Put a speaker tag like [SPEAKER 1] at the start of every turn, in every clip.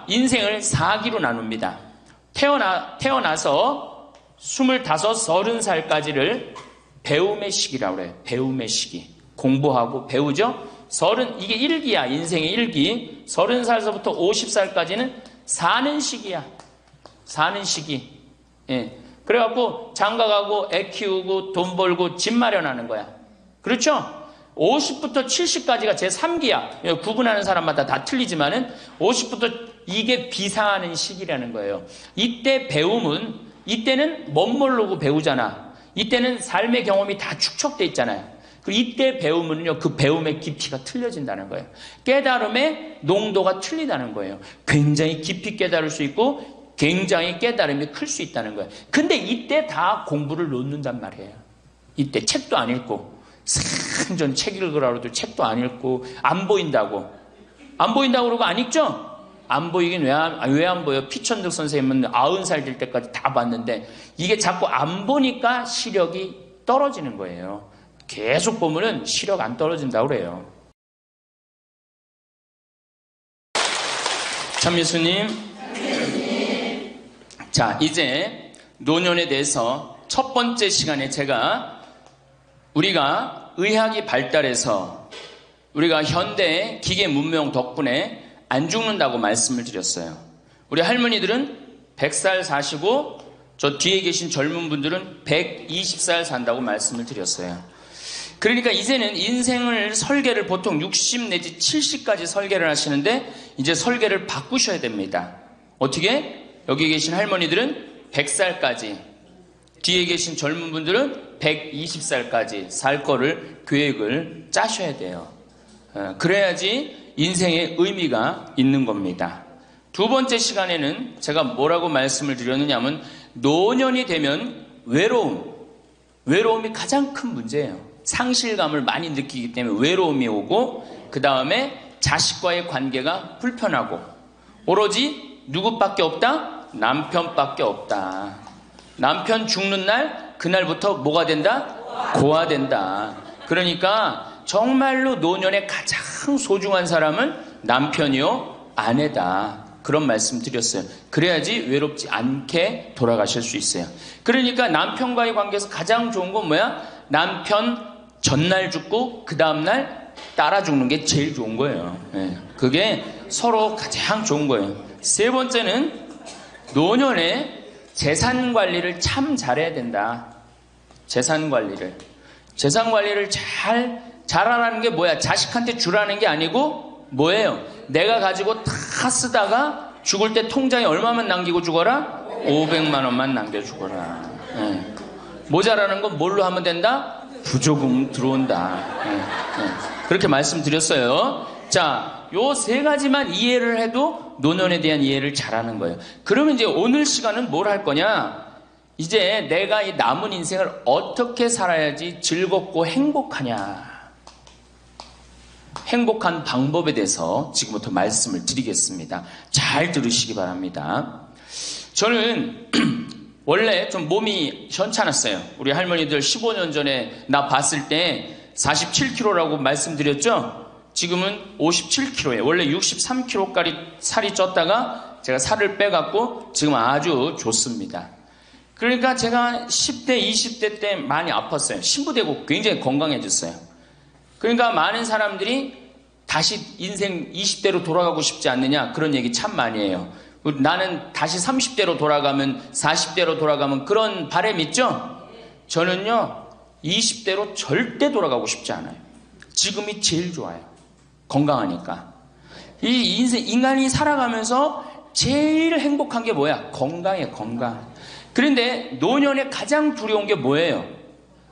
[SPEAKER 1] 인생을 4기로 나눕니다. 태어나서 25, 30살까지를 배움의 시기라고 해요. 배움의 시기. 공부하고 배우죠? 이게 1기야. 인생의 1기. 30살서부터 50살까지는 사는 시기야. 사는 시기. 예. 그래갖고 장가가고 애 키우고 돈 벌고 집 마련하는 거야. 그렇죠? 50부터 70까지가 제 3기야. 구분하는 사람마다 다 틀리지만은 50부터 이게 비상하는 시기라는 거예요. 이때 배움은, 이때는 멋 모르고 배우잖아. 이때는 삶의 경험이 다 축적돼 있잖아요. 그리고 이때 배움은요, 그 배움의 깊이가 틀려진다는 거예요. 깨달음의 농도가 틀리다는 거예요. 굉장히 깊이 깨달을 수 있고 굉장히 깨달음이 클 수 있다는 거예요. 근데 이때 다 공부를 놓는단 말이에요. 이때 책도 안 읽고, 생전 책 읽으라고 해도 책도 안 읽고, 안 보인다고. 안 보인다고 그러고 안 읽죠? 안 보이긴 왜 안 보여? 피천득 선생님은 90살 될 때까지 다 봤는데, 이게 자꾸 안 보니까 시력이 떨어지는 거예요. 계속 보면은 시력 안 떨어진다고 그래요. 참예수님. 자, 이제 노년에 대해서 첫 번째 시간에 우리가 의학이 발달해서 우리가 현대의 기계 문명 덕분에 안 죽는다고 말씀을 드렸어요. 우리 할머니들은 100살 사시고 저 뒤에 계신 젊은 분들은 120살 산다고 말씀을 드렸어요. 그러니까 이제는 인생을 설계를 보통 60 내지 70까지 설계를 하시는데 이제 설계를 바꾸셔야 됩니다. 어떻게? 여기 계신 할머니들은 100살까지, 뒤에 계신 젊은 분들은 120살까지 살 거를 계획을 짜셔야 돼요. 그래야지 인생의 의미가 있는 겁니다. 두 번째 시간에는 제가 뭐라고 말씀을 드렸느냐면 노년이 되면 외로움이 가장 큰 문제예요. 상실감을 많이 느끼기 때문에 외로움이 오고, 그 다음에 자식과의 관계가 불편하고, 오로지 누구밖에 없다? 남편밖에 없다. 남편 죽는 날, 그날부터 뭐가 된다? 고아된다. 그러니까 정말로 노년에 가장 소중한 사람은 남편이요, 아내다. 그런 말씀 드렸어요. 그래야지 외롭지 않게 돌아가실 수 있어요. 그러니까 남편과의 관계에서 가장 좋은 건 뭐야? 남편 전날 죽고 그 다음날 따라 죽는 게 제일 좋은 거예요. 그게 서로 가장 좋은 거예요. 세 번째는 노년에 재산 관리를 참 잘해야 된다. 재산 관리를 잘하라는 게 뭐야? 자식한테 주라는 게 아니고 뭐예요? 내가 가지고 다 쓰다가 죽을 때 통장에 얼마만 남기고 죽어라? 500만 원만 남겨 죽어라. 모자라는 건 뭘로 하면 된다? 부조금 들어온다. 그렇게 말씀드렸어요. 자, 요 세 가지만 이해를 해도 노년에 대한 이해를 잘하는 거예요. 그러면 이제 오늘 시간은 뭘 할 거냐? 이제 내가 이 남은 인생을 어떻게 살아야지 즐겁고 행복하냐? 행복한 방법에 대해서 지금부터 말씀을 드리겠습니다. 잘 들으시기 바랍니다. 저는 원래 좀 몸이 현찮았어요. 우리 할머니들 15년 전에 나 봤을 때 47kg라고 말씀드렸죠? 지금은 57kg예요. 원래 63kg까지 살이 쪘다가 제가 살을 빼갖고 지금 아주 좋습니다. 그러니까 제가 10대, 20대 때 많이 아팠어요. 신부되고 굉장히 건강해졌어요. 그러니까 많은 사람들이 다시 인생 20대로 돌아가고 싶지 않느냐, 그런 얘기 참 많이 해요. 나는 다시 30대로 돌아가면, 40대로 돌아가면 그런 바람 있죠? 저는요 20대로 절대 돌아가고 싶지 않아요. 지금이 제일 좋아요. 건강하니까. 이 인간이 살아가면서 제일 행복한 게 뭐야? 건강이에요. 건강. 그런데 노년에 가장 두려운 게 뭐예요?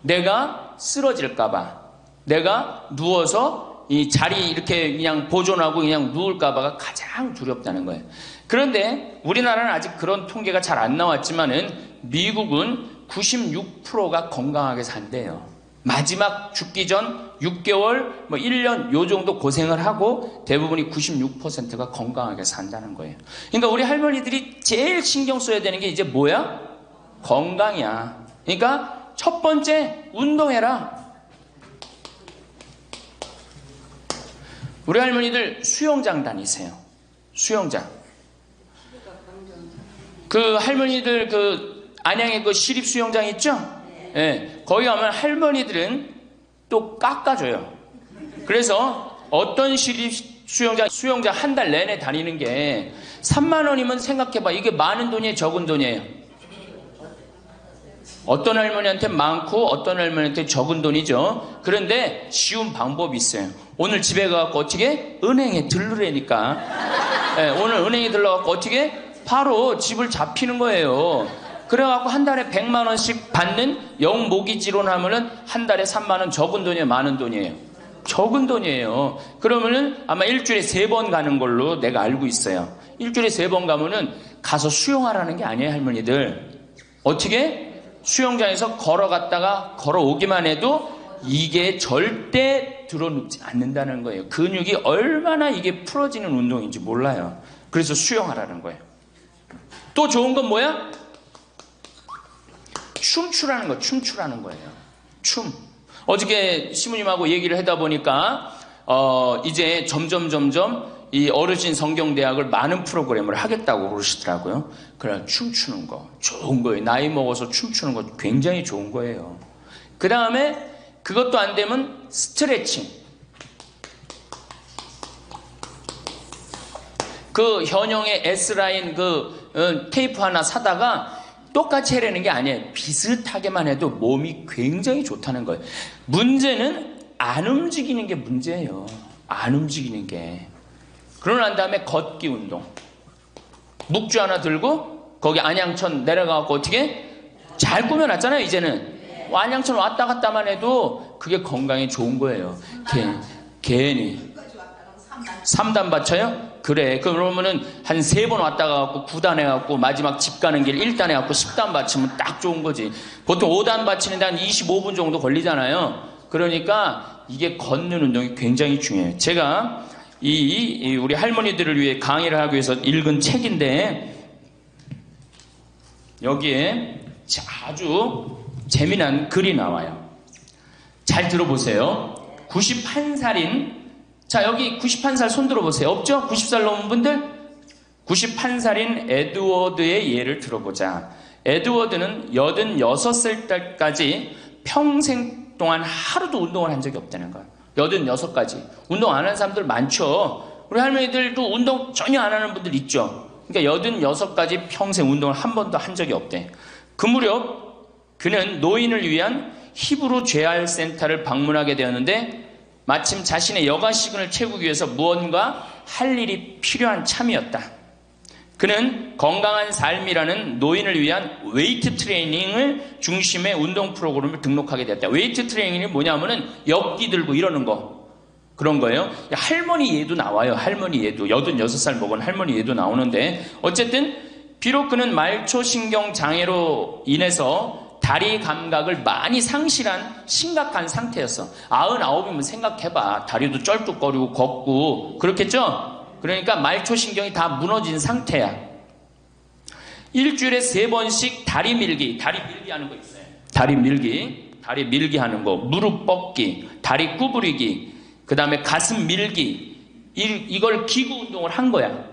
[SPEAKER 1] 내가 쓰러질까봐, 내가 누워서 이 자리 이렇게 그냥 보존하고 그냥 누울까봐가 가장 두렵다는 거예요. 그런데 우리나라는 아직 그런 통계가 잘 안 나왔지만은 미국은 96%가 건강하게 산대요. 마지막 죽기 전 6개월, 1년 요 정도 고생을 하고 대부분이 96%가 건강하게 산다는 거예요. 그러니까 우리 할머니들이 제일 신경 써야 되는 게 이제 뭐야? 건강이야. 그러니까 첫 번째, 운동해라. 우리 할머니들 수영장 다니세요. 수영장. 그 할머니들 그 안양에 그 시립 수영장 있죠? 예, 거기 가면 할머니들은 또 깎아줘요. 그래서 어떤 시립 수영장 한 달 내내 다니는 게 3만 원이면 생각해봐. 이게 많은 돈이에요, 적은 돈이에요? 어떤 할머니한테 많고 어떤 할머니한테 적은 돈이죠. 그런데 쉬운 방법이 있어요. 오늘 집에 가서 어떻게? 은행에 들르라니까. 네, 오늘 은행에 들러갖고 어떻게? 바로 집을 잡히는 거예요. 그래갖고 한 달에 100만 원씩 받는 영모기지론 하면은 한 달에 3만 원 적은 돈이에요, 많은 돈이에요? 적은 돈이에요. 그러면은 아마 일주일에 3번 가는 걸로 내가 알고 있어요. 일주일에 3번 가면은 가서 수영하라는 게 아니에요, 할머니들. 어떻게? 수영장에서 걸어갔다가 걸어오기만 해도 이게 절대 들어눕지 않는다는 거예요. 근육이 얼마나 이게 풀어지는 운동인지 몰라요. 그래서 수영하라는 거예요. 또 좋은 건 뭐야? 춤추라는 거, 춤추라는 거예요. 춤. 어저께 시부님하고 얘기를 하다 보니까 이제 점점 이 어르신 성경대학을 많은 프로그램을 하겠다고 그러시더라고요. 그래, 춤추는 거 좋은 거예요. 나이 먹어서 춤추는 거 굉장히 좋은 거예요. 그 다음에 그것도 안 되면 스트레칭. 그 현용의 S라인 그 테이프 하나 사다가 똑같이 해라는 게 아니에요. 비슷하게만 해도 몸이 굉장히 좋다는 거예요. 문제는 안 움직이는 게 문제예요. 안 움직이는 게. 그러고 난 다음에 걷기 운동. 묵주 하나 들고 거기 안양천 내려가고 어떻게? 잘 꾸며놨잖아요, 이제는. 안양천 왔다 갔다만 해도 그게 건강에 좋은 거예요. 괜히. 3단 받쳐요? 그래. 그러면은 한 3번 왔다 가갖고 9단 해갖고 마지막 집 가는 길 1단 해갖고 10단 받치면 딱 좋은 거지. 보통 5단 받치는데 한 25분 정도 걸리잖아요. 그러니까 이게 걷는 운동이 굉장히 중요해요. 제가 우리 할머니들을 위해 강의를 하기 위해서 읽은 책인데 여기에 아주 재미난 글이 나와요. 잘 들어보세요. 91살인 자, 여기 91살 손 들어보세요. 없죠? 90살 넘은 분들? 91살인 에드워드의 예를 들어보자. 에드워드는 86살 때까지 평생 동안 하루도 운동을 한 적이 없다는 거예요. 86까지. 운동 안 하는 사람들 많죠? 우리 할머니들도 운동 전혀 안 하는 분들 있죠? 그러니까 86까지 평생 운동을 한 번도 한 적이 없대. 그 무렵 그는 노인을 위한 히브루 재활센터를 방문하게 되었는데 마침 자신의 여가 시간을 채우기 위해서 무언가 할 일이 필요한 참이었다. 그는 건강한 삶이라는 노인을 위한 웨이트 트레이닝을 중심의 운동 프로그램을 등록하게 됐다. 웨이트 트레이닝이 뭐냐면은 엽기 들고 이러는 거. 그런 거예요. 할머니 예도 나와요. 할머니 예도. 86살 먹은 할머니 예도 나오는데 어쨌든 비록 그는 말초신경 장애로 인해서 다리 감각을 많이 상실한 심각한 상태였어. 99이면 생각해봐. 다리도 쩔뚝거리고 걷고 그렇겠죠? 그러니까 말초신경이 다 무너진 상태야. 일주일에 3번씩 다리 밀기 하는 거 있어요. 다리 밀기 하는 거, 무릎 뻗기, 다리 구부리기, 그 다음에 가슴 밀기, 이걸 기구 운동을 한 거야.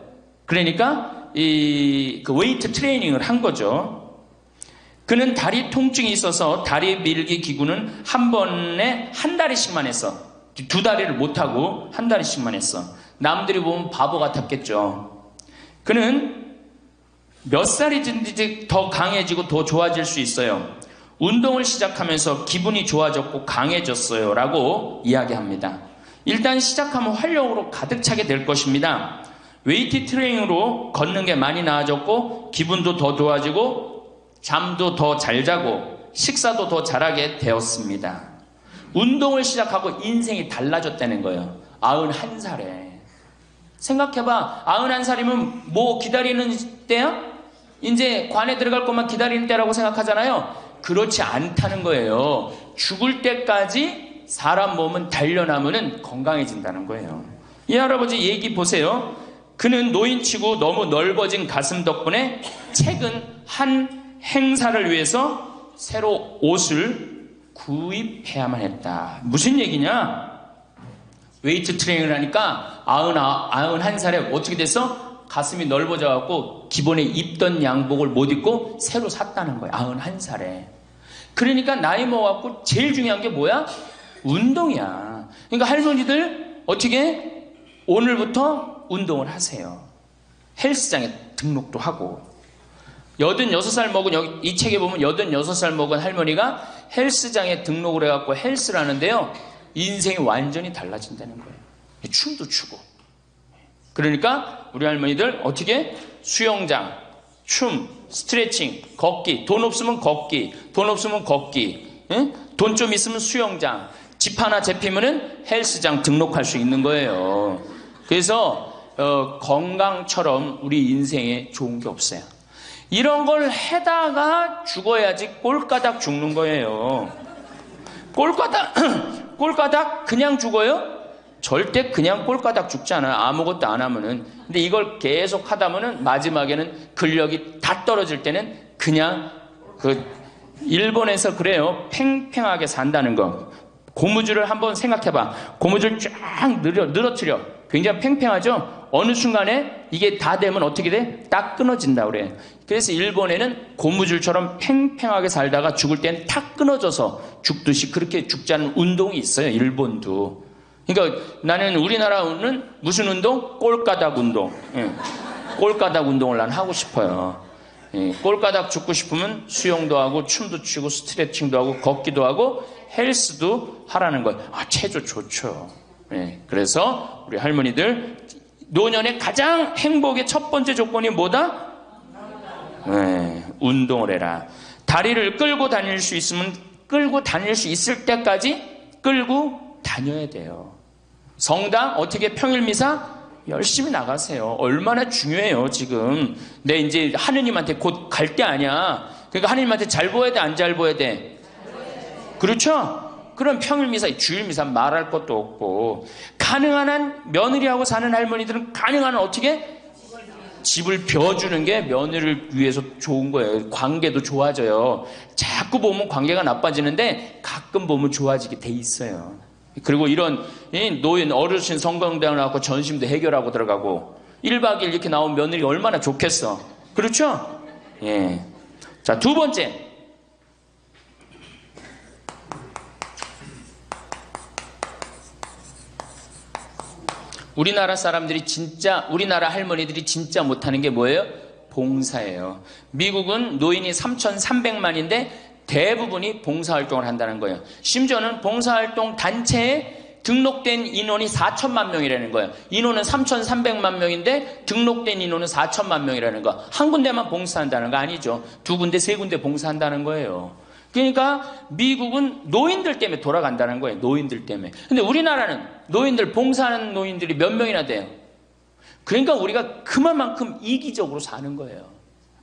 [SPEAKER 1] 그러니까 그 웨이트 트레이닝을 한 거죠. 그는 다리 통증이 있어서 다리 밀기 기구는 한 번에 한 다리씩만 했어. 2다리를 못하고 한 다리씩만 했어. 남들이 보면 바보 같았겠죠. 그는 몇 살이든지 더 강해지고 더 좋아질 수 있어요. 운동을 시작하면서 기분이 좋아졌고 강해졌어요. 라고 이야기합니다. 일단 시작하면 활력으로 가득 차게 될 것입니다. 웨이트 트레이닝으로 걷는 게 많이 나아졌고 기분도 더 좋아지고 잠도 더 잘 자고 식사도 더 잘하게 되었습니다. 운동을 시작하고 인생이 달라졌다는 거예요. 91살에. 생각해봐. 91살이면 뭐 기다리는 때야? 이제 관에 들어갈 것만 기다리는 때라고 생각하잖아요. 그렇지 않다는 거예요. 죽을 때까지 사람 몸은 단련하면 건강해진다는 거예요. 이 할아버지 얘기 보세요. 그는 노인치고 너무 넓어진 가슴 덕분에 최근 한 행사를 위해서 새로 옷을 구입해야만 했다. 무슨 얘기냐? 웨이트 트레이닝을 하니까 91살에 어떻게 됐어? 가슴이 넓어져갖고 기본에 입던 양복을 못 입고 새로 샀다는 거예요. 91살에. 그러니까 나이 먹어갖고 제일 중요한 게 뭐야? 운동이야. 그러니까 할머니들 어떻게 오늘부터 운동을 하세요. 헬스장에 등록도 하고. 86살 먹은, 여기 이 책에 보면 86살 먹은 할머니가 헬스장에 등록을 해갖고 헬스를 하는데요. 인생이 완전히 달라진다는 거예요. 춤도 추고. 그러니까 우리 할머니들 어떻게? 수영장, 춤, 스트레칭, 걷기. 돈 없으면 걷기. 돈 없으면 걷기. 돈 좀 있으면 수영장. 집 하나 잡히면은 헬스장 등록할 수 있는 거예요. 그래서 건강처럼 우리 인생에 좋은 게 없어요. 이런 걸 해다가 죽어야지 꼴까닥 죽는 거예요. 꼴까닥 그냥 죽어요? 절대 그냥 꼴까닥 죽지 않아요. 아무것도 안 하면은. 근데 이걸 계속 하다 보면은 마지막에는 근력이 다 떨어질 때는 그냥 일본에서 그래요. 팽팽하게 산다는 거. 고무줄을 한번 생각해봐. 고무줄 쫙 늘어뜨려. 굉장히 팽팽하죠? 어느 순간에 이게 다 되면 어떻게 돼? 딱 끊어진다 그래. 그래서 일본에는 고무줄처럼 팽팽하게 살다가 죽을 땐 탁 끊어져서 죽듯이 그렇게 죽지 않은 운동이 있어요. 일본도. 그러니까 나는 우리나라는 무슨 운동? 꼴까닥 운동. 꼴까닥 운동을 난 하고 싶어요. 꼴까닥 죽고 싶으면 수영도 하고 춤도 추고 스트레칭도 하고 걷기도 하고 헬스도 하라는 거예요. 체조 좋죠. 그래서 우리 할머니들 노년의 가장 행복의 첫 번째 조건이 뭐다? 운동을 해라. 다리를 끌고 다닐 수 있으면 끌고 다닐 수 있을 때까지 끌고 다녀야 돼요. 성당 어떻게 평일미사 열심히 나가세요. 얼마나 중요해요. 지금 내 이제 하느님한테 곧 갈 때 아니야. 그러니까 하느님한테 잘 보여야 돼, 안 잘 보여야 돼? 그렇죠? 그럼 평일미사, 주일미사 말할 것도 없고. 가능한 한 며느리하고 사는 할머니들은 가능한 한 어떻게? 집을 벼주는 게 며느리를 위해서 좋은 거예요. 관계도 좋아져요. 자꾸 보면 관계가 나빠지는데 가끔 보면 좋아지게 돼 있어요. 그리고 이런 노인 어르신 성경대학 나왔고 전심도 해결하고 들어가고 1박 2일 이렇게 나온 며느리 얼마나 좋겠어. 그렇죠? 자, 두 번째. 우리나라 사람들이 진짜, 우리나라 할머니들이 진짜 못하는 게 뭐예요? 봉사예요. 미국은 노인이 3,300만인데 대부분이 봉사활동을 한다는 거예요. 심지어는 봉사활동 단체에 등록된 인원이 4천만 명이라는 거예요. 인원은 3,300만 명인데 등록된 인원은 4천만 명이라는 거. 한 군데만 봉사한다는 거 아니죠. 두 군데, 세 군데 봉사한다는 거예요. 그러니까 미국은 노인들 때문에 돌아간다는 거예요. 노인들 때문에. 근데 우리나라는 노인들, 봉사하는 노인들이 몇 명이나 돼요. 그러니까 우리가 그만큼 이기적으로 사는 거예요.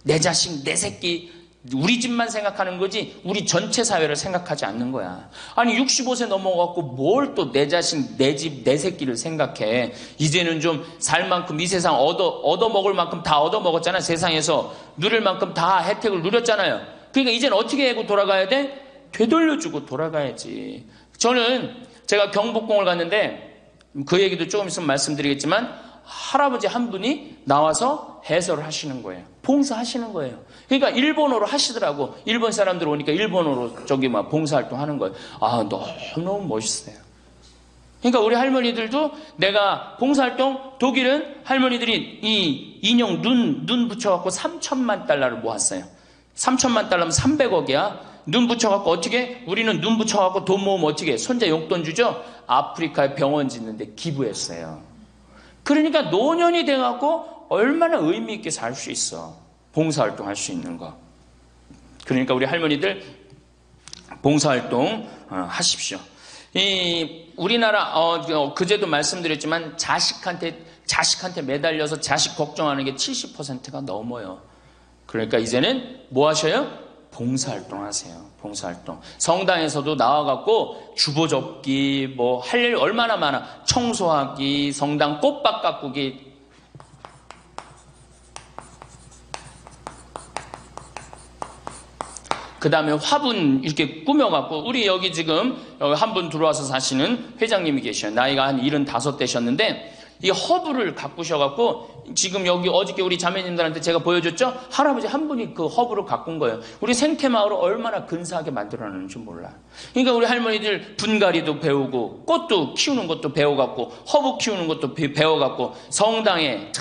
[SPEAKER 1] 내 자식, 내 새끼, 우리 집만 생각하는 거지 우리 전체 사회를 생각하지 않는 거야. 아니 65세 넘어갖고 뭘 또 내 자식, 내 집, 내 새끼를 생각해. 이제는 좀 살 만큼 이 세상 얻어먹을 만큼 다 얻어먹었잖아. 세상에서 누릴 만큼 다 혜택을 누렸잖아요. 그러니까 이제는 어떻게 하고 돌아가야 돼? 되돌려주고 돌아가야지. 저는 제가 경복궁을 갔는데 그 얘기도 조금 있으면 말씀드리겠지만 할아버지 한 분이 나와서 해설을 하시는 거예요. 봉사하시는 거예요. 그러니까 일본어로 하시더라고. 일본 사람들 오니까 일본어로 저기 막 봉사활동 하는 거예요. 너무너무 멋있어요. 그러니까 우리 할머니들도 내가 봉사활동, 독일은 할머니들이 이 인형 눈 붙여갖고 3천만 달러를 모았어요. 3천만 달러면 300억이야. 눈 붙여갖고 어떻게? 우리는 눈 붙여갖고 돈 모으면 어떻게? 손자 용돈 주죠? 아프리카에 병원 짓는데 기부했어요. 그러니까 노년이 돼갖고 얼마나 의미 있게 살 수 있어. 봉사활동 할 수 있는 거. 그러니까 우리 할머니들 봉사활동 하십시오. 우리나라 그제도 말씀드렸지만 자식한테 매달려서 자식 걱정하는 게 70%가 넘어요. 그러니까 이제는 뭐 하셔요? 봉사활동 하세요. 봉사활동. 성당에서도 나와갖고 주보 접기, 뭐 할 일 얼마나 많아. 청소하기, 성당 꽃밭 가꾸기. 그 다음에 화분 이렇게 꾸며갖고, 우리 여기 지금 한 분 들어와서 사시는 회장님이 계셔요. 나이가 한 75 되셨는데, 이 허브를 가꾸셔갖고 지금 여기 어저께 우리 자매님들한테 제가 보여줬죠? 할아버지 한 분이 그 허브를 가꾼 거예요. 우리 생태마을을 얼마나 근사하게 만들어놨는지 몰라. 그러니까 우리 할머니들 분갈이도 배우고 꽃도 키우는 것도 배워갖고 허브 키우는 것도 배워갖고 성당에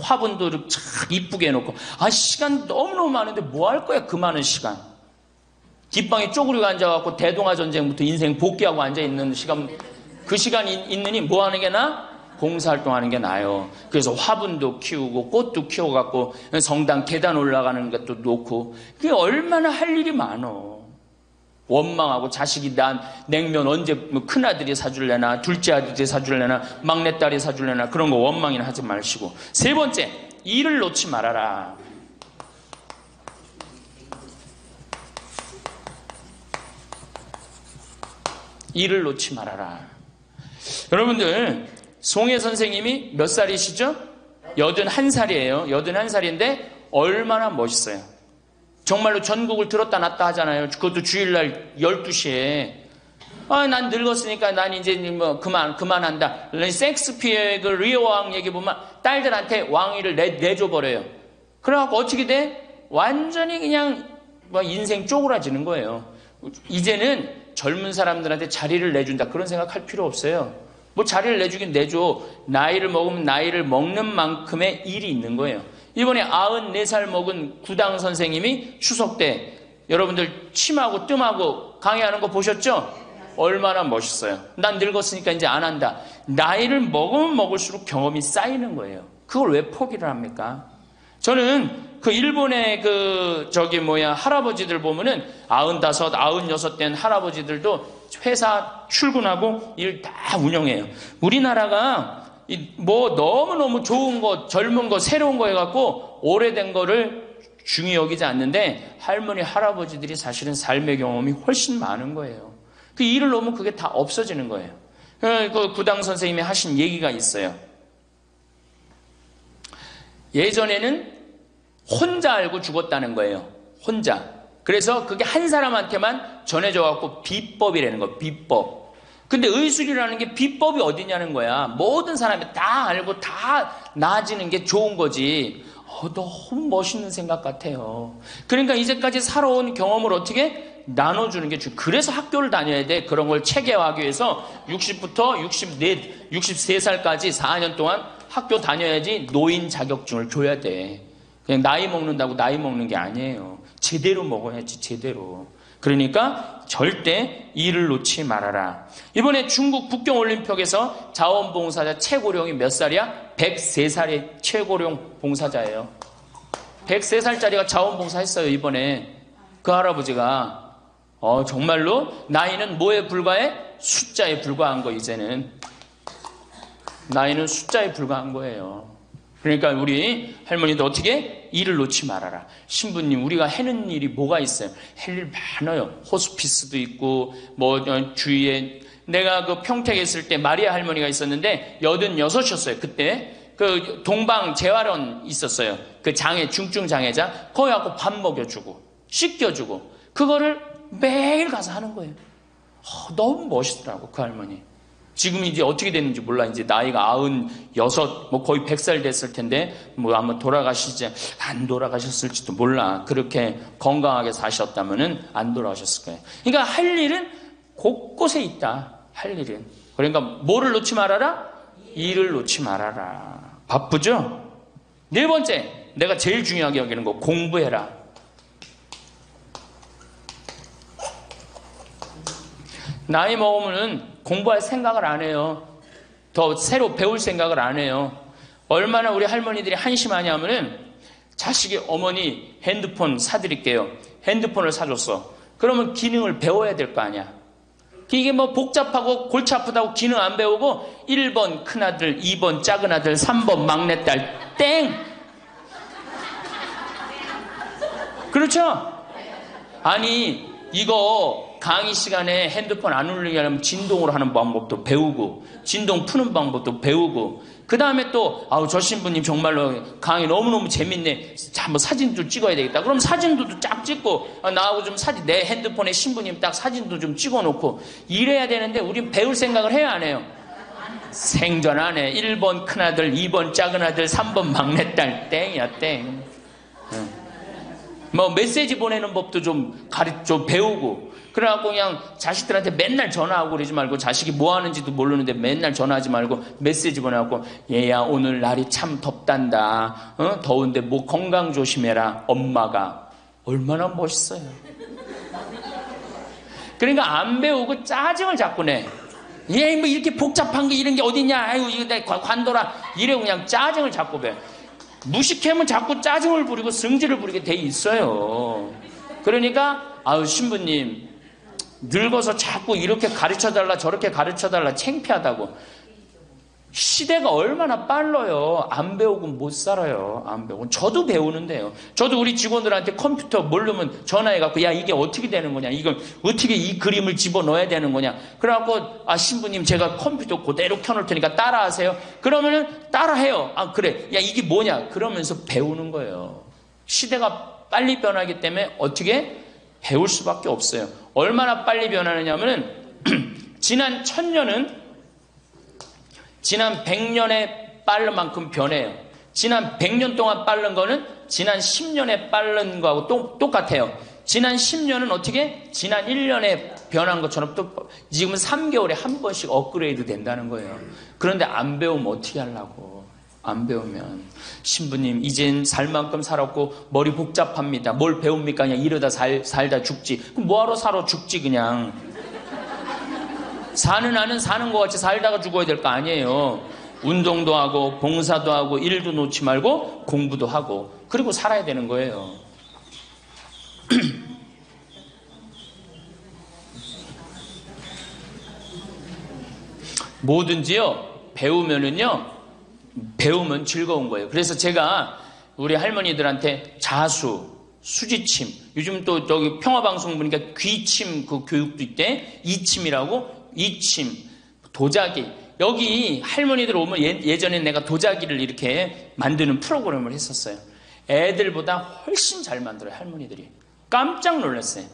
[SPEAKER 1] 화분도 참 이쁘게 해놓고 시간 너무너무 많은데 뭐 할 거야 그 많은 시간. 뒷방에 쪼그리고 앉아갖고 대동아 전쟁부터 인생 복귀하고 앉아있는 시간, 그 시간 있느니 뭐 하는 게 나아? 봉사활동하는 게 나아요. 그래서 화분도 키우고 꽃도 키워갖고 성당 계단 올라가는 것도 놓고 그게 얼마나 할 일이 많어. 원망하고 자식이 난 냉면 언제 큰아들이 사줄래나 둘째 아들이 사줄래나 막내딸이 사줄래나 그런 거 원망이나 하지 마시고. 세 번째, 일을 놓지 말아라. 일을 놓지 말아라. 여러분들 송혜 선생님이 몇 살이시죠? 81살이에요. 81살인데 얼마나 멋있어요. 정말로 전국을 들었다 놨다 하잖아요. 그것도 주일날 12시에. 난 늙었으니까 난 이제 뭐 그만한다. 섹스피어의 그 리오 왕 얘기 보면 딸들한테 왕위를 내줘버려요. 그래갖고 어떻게 돼? 완전히 그냥 뭐 인생 쪼그라지는 거예요. 이제는 젊은 사람들한테 자리를 내준다 그런 생각할 필요 없어요. 뭐 자리를 내주긴 내줘. 나이를 먹으면 나이를 먹는 만큼의 일이 있는 거예요. 이번에 94살 먹은 구당 선생님이 추석 때 여러분들 침하고 뜸하고 강의하는 거 보셨죠? 얼마나 멋있어요. 난 늙었으니까 이제 안 한다. 나이를 먹으면 먹을수록 경험이 쌓이는 거예요. 그걸 왜 포기를 합니까? 저는 그 일본의 할아버지들 보면은 95, 96 된 할아버지들도 회사 출근하고 일 다 운영해요. 우리나라가 뭐 너무너무 좋은 거, 젊은 거, 새로운 거 해갖고 오래된 거를 중히 여기지 않는데 할머니, 할아버지들이 사실은 삶의 경험이 훨씬 많은 거예요. 그 일을 놓으면 그게 다 없어지는 거예요. 그 구당 선생님이 하신 얘기가 있어요. 예전에는 혼자 알고 죽었다는 거예요. 혼자. 그래서 그게 한 사람한테만 전해져갖고 비법이라는 거예요. 비법. 근데 의술이라는 게 비법이 어디냐는 거야. 모든 사람이 다 알고 다 나아지는 게 좋은 거지. 너무 멋있는 생각 같아요. 그러니까 이제까지 살아온 경험을 어떻게 나눠주는 게 중요해요. 그래서 학교를 다녀야 돼. 그런 걸 체계화하기 위해서 60부터 63살까지 4년 동안 학교 다녀야지 노인 자격증을 줘야 돼. 그냥 나이 먹는다고 나이 먹는 게 아니에요. 제대로 먹어야지, 제대로. 그러니까 절대 일을 놓지 말아라. 이번에 중국 북경올림픽에서 자원봉사자 최고령이 몇 살이야? 103살의 최고령 봉사자예요. 103살짜리가 자원봉사 했어요, 이번에. 그 할아버지가. 정말로 나이는 뭐에 불과해? 숫자에 불과한 거, 이제는. 나이는 숫자에 불과한 거예요. 그러니까 우리 할머니도 어떻게? 일을 놓지 말아라. 신부님, 우리가 해는 일이 뭐가 있어요? 할 일 많아요. 호스피스도 있고, 주위에. 내가 그 평택에 있을 때 마리아 할머니가 있었는데, 86이었어요. 그때. 그 동방 재활원 있었어요. 그 중증 장애자. 거기 가서 밥 먹여주고, 씻겨주고, 그거를 매일 가서 하는 거예요. 너무 멋있더라고, 그 할머니. 지금 이제 어떻게 됐는지 몰라. 이제 나이가 96, 거의 100살 됐을 텐데, 아마 안 돌아가셨을지도 몰라. 그렇게 건강하게 사셨다면은 안 돌아가셨을 거예요. 그러니까 할 일은 곳곳에 있다. 할 일은. 그러니까 뭐를 놓지 말아라? 일을 놓지 말아라. 바쁘죠? 네 번째, 내가 제일 중요하게 여기는 거, 공부해라. 나이 먹으면은 공부할 생각을 안 해요. 더 새로 배울 생각을 안 해요. 얼마나 우리 할머니들이 한심하냐면은 자식이 어머니 핸드폰 사드릴게요. 핸드폰을 사줬어. 그러면 기능을 배워야 될 거 아니야. 이게 복잡하고 골치 아프다고 기능 안 배우고 1번 큰아들, 2번 작은아들, 3번 막내딸 땡! 그렇죠? 아니 이거 강의 시간에 핸드폰 안 울리게 하려면 진동으로 하는 방법도 배우고 진동 푸는 방법도 배우고 그 다음에 또 저 신부님 정말로 강의 너무너무 재밌네. 한번 사진도 찍어야 되겠다. 그럼 사진도 쫙 찍고 나하고 좀 내 핸드폰에 신부님 딱 사진도 좀 찍어놓고 이래야 되는데 우린 배울 생각을 해야 안 해요? 생전 안에 1번 큰아들, 2번 작은아들, 3번 막내딸, 땡이야, 땡. 뭐 메시지 보내는 법도 좀 배우고, 그래갖고 그냥 자식들한테 맨날 전화하고 그러지 말고, 자식이 뭐 하는지도 모르는데 맨날 전화하지 말고 메시지 보내갖고, 얘야 오늘 날이 참 덥단다, 더운데 뭐 건강 조심해라. 엄마가 얼마나 멋있어요. 그러니까 안 배우고 짜증을 자꾸 내. 얘 뭐 이렇게 복잡한 게 이런 게 어딨냐, 아이고 이거 내 관둬라, 이래고 그냥 짜증을 자꾸 배. 무식하면 자꾸 짜증을 부리고 성질을 부리게 돼 있어요. 그러니까 아유 신부님 늙어서 자꾸 이렇게 가르쳐달라 저렇게 가르쳐달라 창피하다고. 시대가 얼마나 빨라요. 안 배우고는 못 살아요. 안 배우고. 저도 배우는데요. 저도 우리 직원들한테 컴퓨터 모르면 전화해갖고 야 이게 어떻게 되는 거냐, 이걸 어떻게 이 그림을 집어넣어야 되는 거냐. 그래갖고 아 신부님 제가 컴퓨터 그대로 켜놓을 테니까 따라하세요. 그러면은 따라해요. 아 그래, 야 이게 뭐냐, 그러면서 배우는 거예요. 시대가 빨리 변하기 때문에 어떻게 배울 수밖에 없어요. 얼마나 빨리 변하느냐면은 지난 1000년은 지난 100년에 빠른 만큼 변해요. 지난 100년 동안 빠른 거는 지난 10년에 빠른 거하고 똑같아요. 지난 10년은 어떻게? 지난 1년에 변한 것처럼 또 지금은 3개월에 한 번씩 업그레이드 된다는 거예요. 그런데 안 배우면 어떻게 하려고. 안 배우면 신부님 이젠 살 만큼 살았고 머리 복잡합니다. 뭘 배웁니까? 그냥 이러다 살다 죽지. 그럼 뭐하러 살아 죽지 그냥. 사는 안은 사는 것 같이 살다가 죽어야 될 거 아니에요. 운동도 하고 봉사도 하고 일도 놓지 말고 공부도 하고 그리고 살아야 되는 거예요. 뭐든지요 배우면 즐거운 거예요. 그래서 제가 우리 할머니들한테 자수, 수지침, 요즘 또 저기 평화방송 보니까 귀침 그 교육도 있대. 이침이라고. 이침, 도자기. 여기 할머니들 오면 예전에 내가 도자기를 이렇게 만드는 프로그램을 했었어요. 애들보다 훨씬 잘 만들어요. 할머니들이. 깜짝 놀랐어요.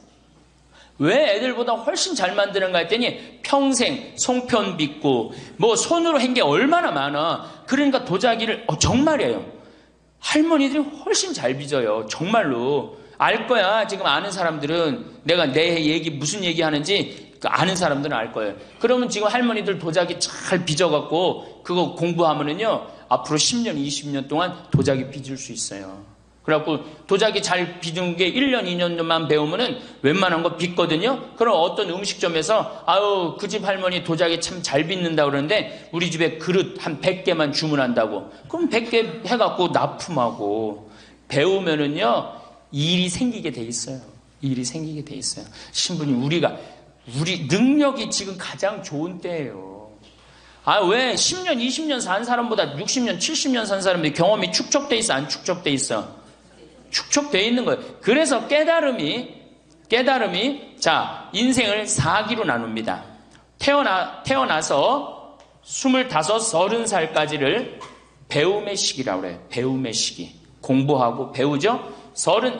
[SPEAKER 1] 왜 애들보다 훨씬 잘 만드는가 했더니 평생 송편 빚고 뭐 손으로 한 게 얼마나 많아. 그러니까 도자기를 정말이에요. 할머니들이 훨씬 잘 빚어요. 정말로. 알 거야. 지금 아는 사람들은 내가 내 얘기 무슨 얘기 하는지 아는 사람들은 알 거예요. 그러면 지금 할머니들 도자기 잘 빚어갖고 그거 공부하면은요 앞으로 10년 20년 동안 도자기 빚을 수 있어요. 그래갖고 도자기 잘 빚은 게 1년 2년만 배우면은 웬만한 거 빚거든요. 그럼 어떤 음식점에서 아유 그 집 할머니 도자기 참 잘 빚는다 그러는데 우리 집에 그릇 한 100개만 주문한다고. 그럼 100개 해갖고 납품하고. 배우면은요 일이 생기게 돼 있어요. 일이 생기게 돼 있어요. 신부님 우리 능력이 지금 가장 좋은 때예요. 아, 왜 10년, 20년 산 사람보다 60년, 70년 산 사람들이 경험이 축적돼 있어? 안 축적돼 있어? 축적돼 있는 거예요. 그래서 깨달음이 자, 인생을 4기로 나눕니다. 태어나서 25, 30살까지를 배움의 시기라고 그래요. 배움의 시기. 공부하고 배우죠?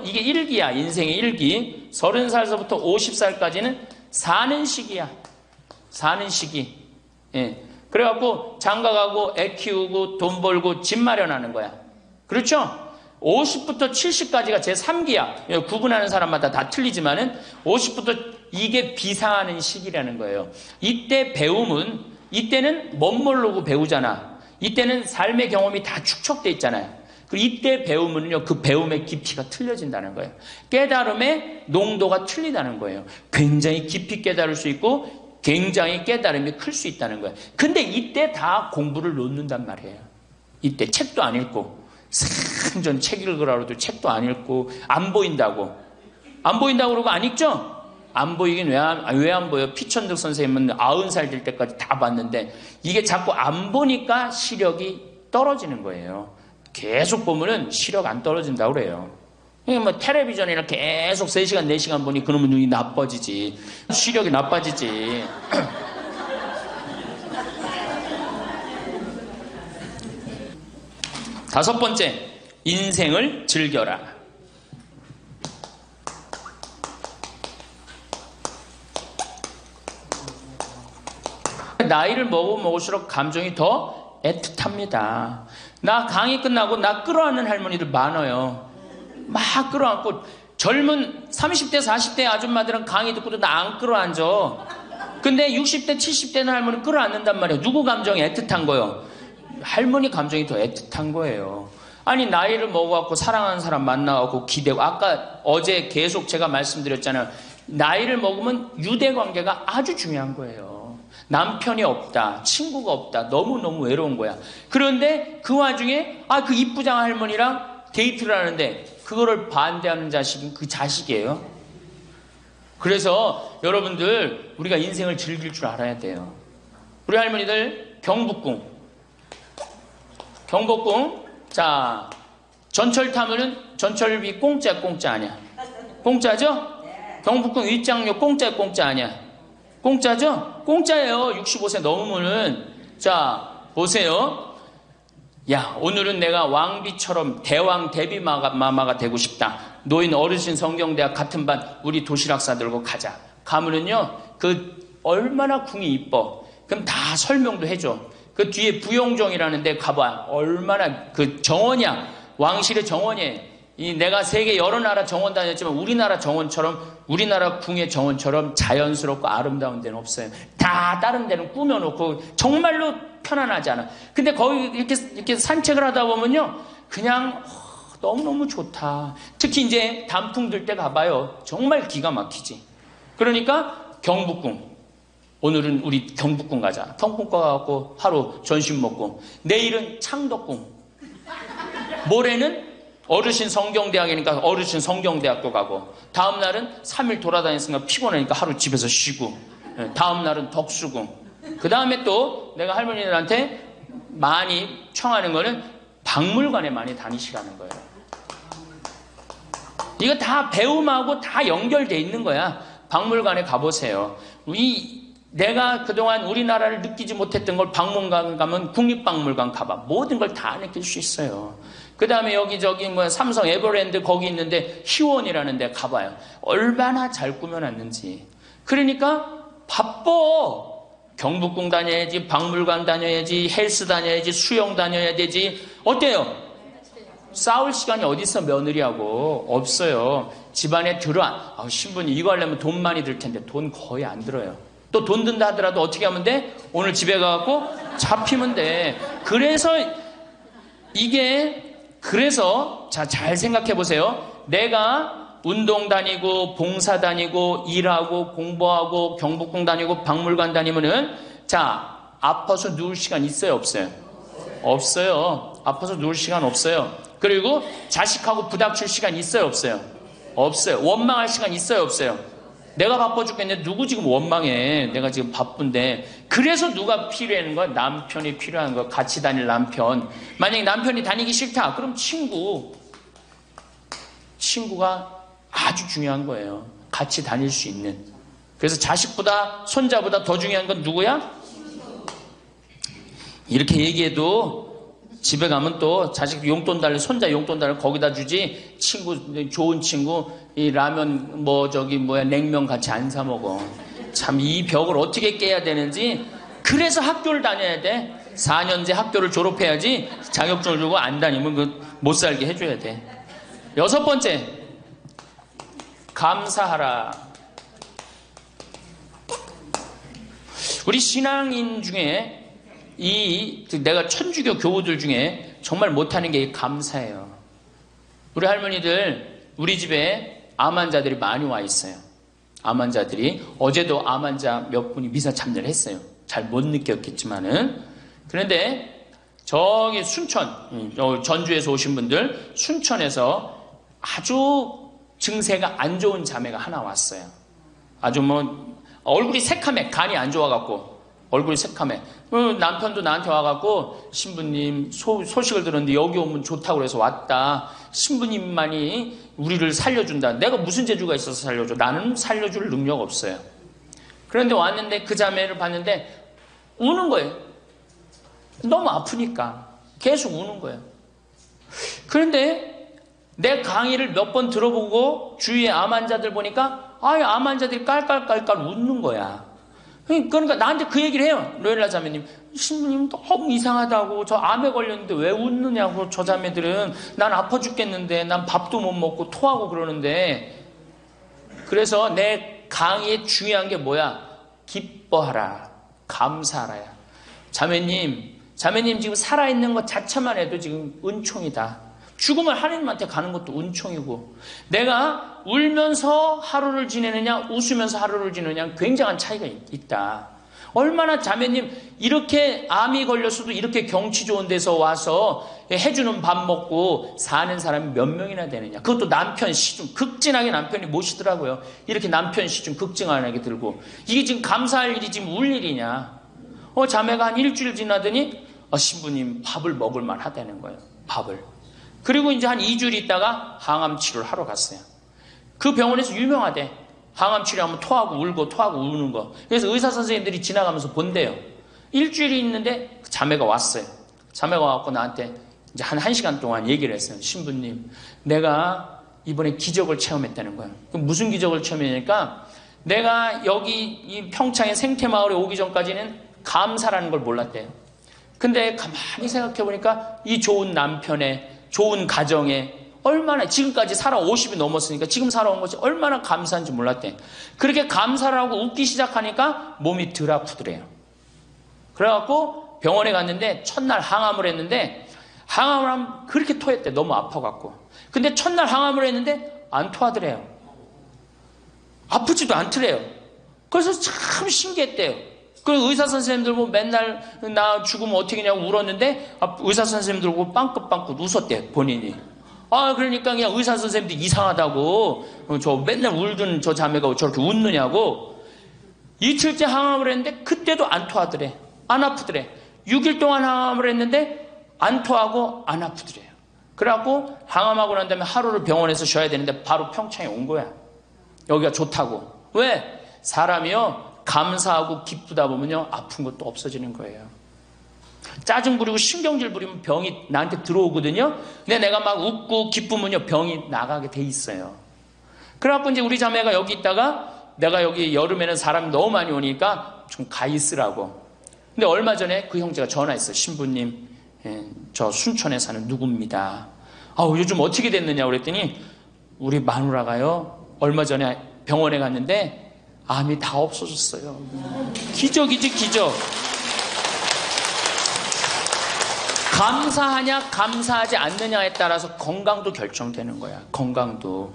[SPEAKER 1] 이게 1기야. 인생의 1기. 30살서부터 50살까지는 사는 시기야. 사는 시기. 예. 그래갖고 장가가고 애 키우고 돈 벌고 집 마련하는 거야. 그렇죠? 50부터 70까지가 제 3기야. 구분하는 사람마다 다 틀리지만은 50부터 이게 비상하는 시기라는 거예요. 이때 이때는 멋모르고 배우잖아. 이때는 삶의 경험이 다 축적돼 있잖아요. 그리고 이때 배우면요, 그 배움의 깊이가 틀려진다는 거예요. 깨달음의 농도가 틀리다는 거예요. 굉장히 깊이 깨달을 수 있고 굉장히 깨달음이 클 수 있다는 거예요. 근데 이때 다 공부를 놓는단 말이에요. 이때 책도 안 읽고 생전 책 읽으라고도 책도 안 읽고 안 보인다고 그러고 안 읽죠? 안 보이긴 왜 안 보여? 피천득 선생님은 90살 될 때까지 다 봤는데 이게 자꾸 안 보니까 시력이 떨어지는 거예요. 계속 보면은 시력 안 떨어진다고 그래요. 그러니까 뭐 텔레비전이나 계속 3시간, 4시간 보니 그러면 눈이 나빠지지. 시력이 나빠지지. 다섯 번째, 인생을 즐겨라. 나이를 먹을수록 감정이 더 애틋합니다. 나 강의 끝나고 나 끌어안는 할머니들 많아요. 막 끌어안고 젊은 30대 40대 아줌마들은 강의 듣고도 나 안 끌어안죠. 근데 60대 70대는 할머니 끌어안는단 말이에요. 누구 감정이 애틋한 거예요? 할머니 감정이 더 애틋한 거예요. 아니 나이를 먹어갖고 사랑하는 사람 만나갖고 기대고, 아까 어제 계속 제가 말씀드렸잖아요. 나이를 먹으면 유대관계가 아주 중요한 거예요. 남편이 없다, 친구가 없다, 너무너무 외로운 거야. 그런데 그 와중에 그 이쁘장 할머니랑 데이트를 하는데 그거를 반대하는 자식은 그 자식이에요. 그래서 여러분들 우리가 인생을 즐길 줄 알아야 돼요. 우리 할머니들 경복궁 자, 전철 타면은 전철비 공짜 아니야? 공짜죠? 경복궁 윗장역 공짜 아니야? 공짜죠? 공짜예요. 65세 넘으면은. 자, 보세요. 야, 오늘은 내가 왕비처럼 대왕 대비마마가 되고 싶다. 노인 어르신 성경대학 같은 반 우리 도시락 싸들고 가자. 가면은요, 얼마나 궁이 이뻐. 그럼 다 설명도 해줘. 그 뒤에 부용정이라는 데 가봐. 얼마나 정원이야. 왕실의 정원이에요. 내가 세계 여러 나라 정원 다녔지만 우리나라 정원처럼, 우리나라 궁의 정원처럼 자연스럽고 아름다운 데는 없어요. 다 다른 데는 꾸며놓고 정말로 편안하지 않아. 근데 거기 이렇게 산책을 하다 보면요, 그냥 너무너무 좋다. 특히 이제 단풍 들 때 가봐요. 정말 기가 막히지. 그러니까 경복궁. 오늘은 우리 경복궁 가자. 경복궁 가갖고 하루 점심 먹고, 내일은 창덕궁, 모레는 어르신 성경대학이니까 어르신 성경대학교 가고, 다음 날은 3일 돌아다녔으니까 피곤하니까 하루 집에서 쉬고, 다음 날은 덕수궁. 그 다음에 또 내가 할머니들한테 많이 청하는 거는 박물관에 많이 다니시라는 거예요. 이거 다 배움하고 다 연결돼 있는 거야. 박물관에 가보세요. 내가 그동안 우리나라를 느끼지 못했던 걸 박물관 가면 국립박물관 가봐. 모든 걸 다 느낄 수 있어요. 그 다음에 여기저기 삼성 에버랜드 거기 있는데 희원이라는 데 가봐요. 얼마나 잘 꾸며놨는지. 그러니까 바빠. 경복궁 다녀야지, 박물관 다녀야지, 헬스 다녀야지, 수영 다녀야 되지. 어때요? 싸울 시간이 어디 있어, 며느리하고. 없어요. 집안에 신부님 이거 하려면 돈 많이 들 텐데 돈 거의 안 들어요. 또 돈 든다 하더라도 어떻게 하면 돼? 오늘 집에 가갖고 잡히면 돼. 그래서 잘 생각해 보세요. 내가 운동 다니고 봉사 다니고 일하고 공부하고 경복궁 다니고 박물관 다니면은, 아파서 누울 시간 있어요, 없어요? 없어요. 아파서 누울 시간 없어요. 그리고 자식하고 부닥칠 시간 있어요, 없어요? 없어요. 원망할 시간 있어요, 없어요? 내가 바빠 죽겠는데 누구 지금 원망해? 내가 지금 바쁜데. 그래서 누가 필요한 거야? 남편이 필요한 거야. 같이 다닐 남편. 만약에 남편이 다니기 싫다, 그럼 친구가 아주 중요한 거예요. 같이 다닐 수 있는. 그래서 자식보다 손자보다 더 중요한 건 누구야? 이렇게 얘기해도 집에 가면 또 자식 용돈 달래, 손자 용돈 달래 거기다 주지, 좋은 친구 이 라면 냉면 같이 안 사 먹어. 참 이 벽을 어떻게 깨야 되는지. 그래서 학교를 다녀야 돼. 4년제 학교를 졸업해야지. 자격증을 주고 안 다니면 못 살게 해줘야 돼. 6번째, 감사하라. 우리 신앙인 중에 내가 천주교 교우들 중에 정말 못하는 게 감사해요. 우리 할머니들, 우리 집에 암 환자들이 많이 와 있어요. 암 환자들이. 어제도 암 환자 몇 분이 미사 참여를 했어요. 잘 못 느꼈겠지만은. 그런데 저기 순천, 전주에서 오신 분들, 순천에서 아주 증세가 안 좋은 자매가 하나 왔어요. 아주 얼굴이 새카매, 간이 안 좋아갖고 얼굴이 새카매. 남편도 나한테 와갖고, 신부님 소식을 들었는데 여기 오면 좋다고 그래서 왔다. 신부님만이 우리를 살려준다. 내가 무슨 재주가 있어서 살려줘? 나는 살려줄 능력 없어요. 그런데 왔는데 그 자매를 봤는데 우는 거예요. 너무 아프니까 계속 우는 거예요. 그런데 내 강의를 몇 번 들어보고 주위에 암 환자들 보니까 암 환자들이 깔깔깔깔 웃는 거야. 그러니까 나한테 그 얘기를 해요. 로엘라 자매님, 신부님 너무 이상하다고, 저 암에 걸렸는데 왜 웃느냐고. 저 자매들은 난 아파 죽겠는데, 난 밥도 못 먹고 토하고 그러는데. 그래서 내 강의에 중요한 게 뭐야? 기뻐하라, 감사하라야. 자매님 지금 살아있는 것 자체만 해도 지금 은총이다. 죽음을 하나님한테 가는 것도 은총이고, 내가 울면서 하루를 지내느냐 웃으면서 하루를 지내느냐 굉장한 차이가 있다. 얼마나 자매님 이렇게 암이 걸렸어도 이렇게 경치 좋은 데서 와서 해주는 밥 먹고 사는 사람이 몇 명이나 되느냐. 그것도 남편 시중 극진하게 남편이 모시더라고요. 이렇게 남편 시중 극진하게 들고. 이게 지금 감사할 일이 지금 울 일이냐. 자매가 한 일주일 지나더니 신부님 밥을 먹을 만 하다는 거예요. 밥을. 그리고 이제 한 2주일 있다가 항암 치료를 하러 갔어요. 그 병원에서 유명하대. 항암 치료하면 토하고 울고 토하고 우는 거. 그래서 의사 선생님들이 지나가면서 본대요. 일주일이 있는데 자매가 왔어요. 자매가 와갖고 나한테 이제 한 1시간 동안 얘기를 했어요. 신부님, 내가 이번에 기적을 체험했다는 거예요. 그럼 무슨 기적을 체험했냐니까, 내가 여기 이 평창의 생태마을에 오기 전까지는 감사라는 걸 몰랐대요. 근데 가만히 생각해보니까 이 좋은 남편의 좋은 가정에 얼마나, 지금까지 살아 50이 넘었으니까 지금 살아온 것이 얼마나 감사한지 몰랐대. 그렇게 감사를 하고 웃기 시작하니까 몸이 덜 아프더래요. 그래갖고 병원에 갔는데 첫날 항암을 했는데, 항암을 하면 그렇게 토했대. 너무 아파갖고. 근데 첫날 항암을 했는데 안 토하더래요. 아프지도 않더래요. 그래서 참 신기했대요. 그 의사 선생님들 보고 맨날 나 죽으면 어떻게 하냐고 울었는데, 의사 선생님들 보고 빵긋빵긋 웃었대, 본인이. 그러니까 그냥 의사 선생님들 이상하다고, 저 맨날 울던 저 자매가 저렇게 웃느냐고. 이틀째 항암을 했는데 그때도 안 토하더래. 안 아프더래. 6일 동안 항암을 했는데 안 토하고 안 아프더래요. 그래갖고 항암하고 난 다음에 하루를 병원에서 쉬어야 되는데 바로 평창에 온 거야. 여기가 좋다고. 왜? 사람이요, 감사하고 기쁘다 보면요, 아픈 것도 없어지는 거예요. 짜증 부리고 신경질 부리면 병이 나한테 들어오거든요. 근데 내가 막 웃고 기쁘면요, 병이 나가게 돼 있어요. 그래갖고 이제 우리 자매가 여기 있다가, 내가 여기 여름에는 사람이 너무 많이 오니까 좀 가 있으라고. 근데 얼마 전에 그 형제가 전화했어요. 신부님, 저 순천에 사는 누구입니다. 요즘 어떻게 됐느냐고 그랬더니, 우리 마누라가요, 얼마 전에 병원에 갔는데 암이 다 없어졌어요. 기적이지, 기적. 감사하냐 감사하지 않느냐에 따라서 건강도 결정되는 거야. 건강도.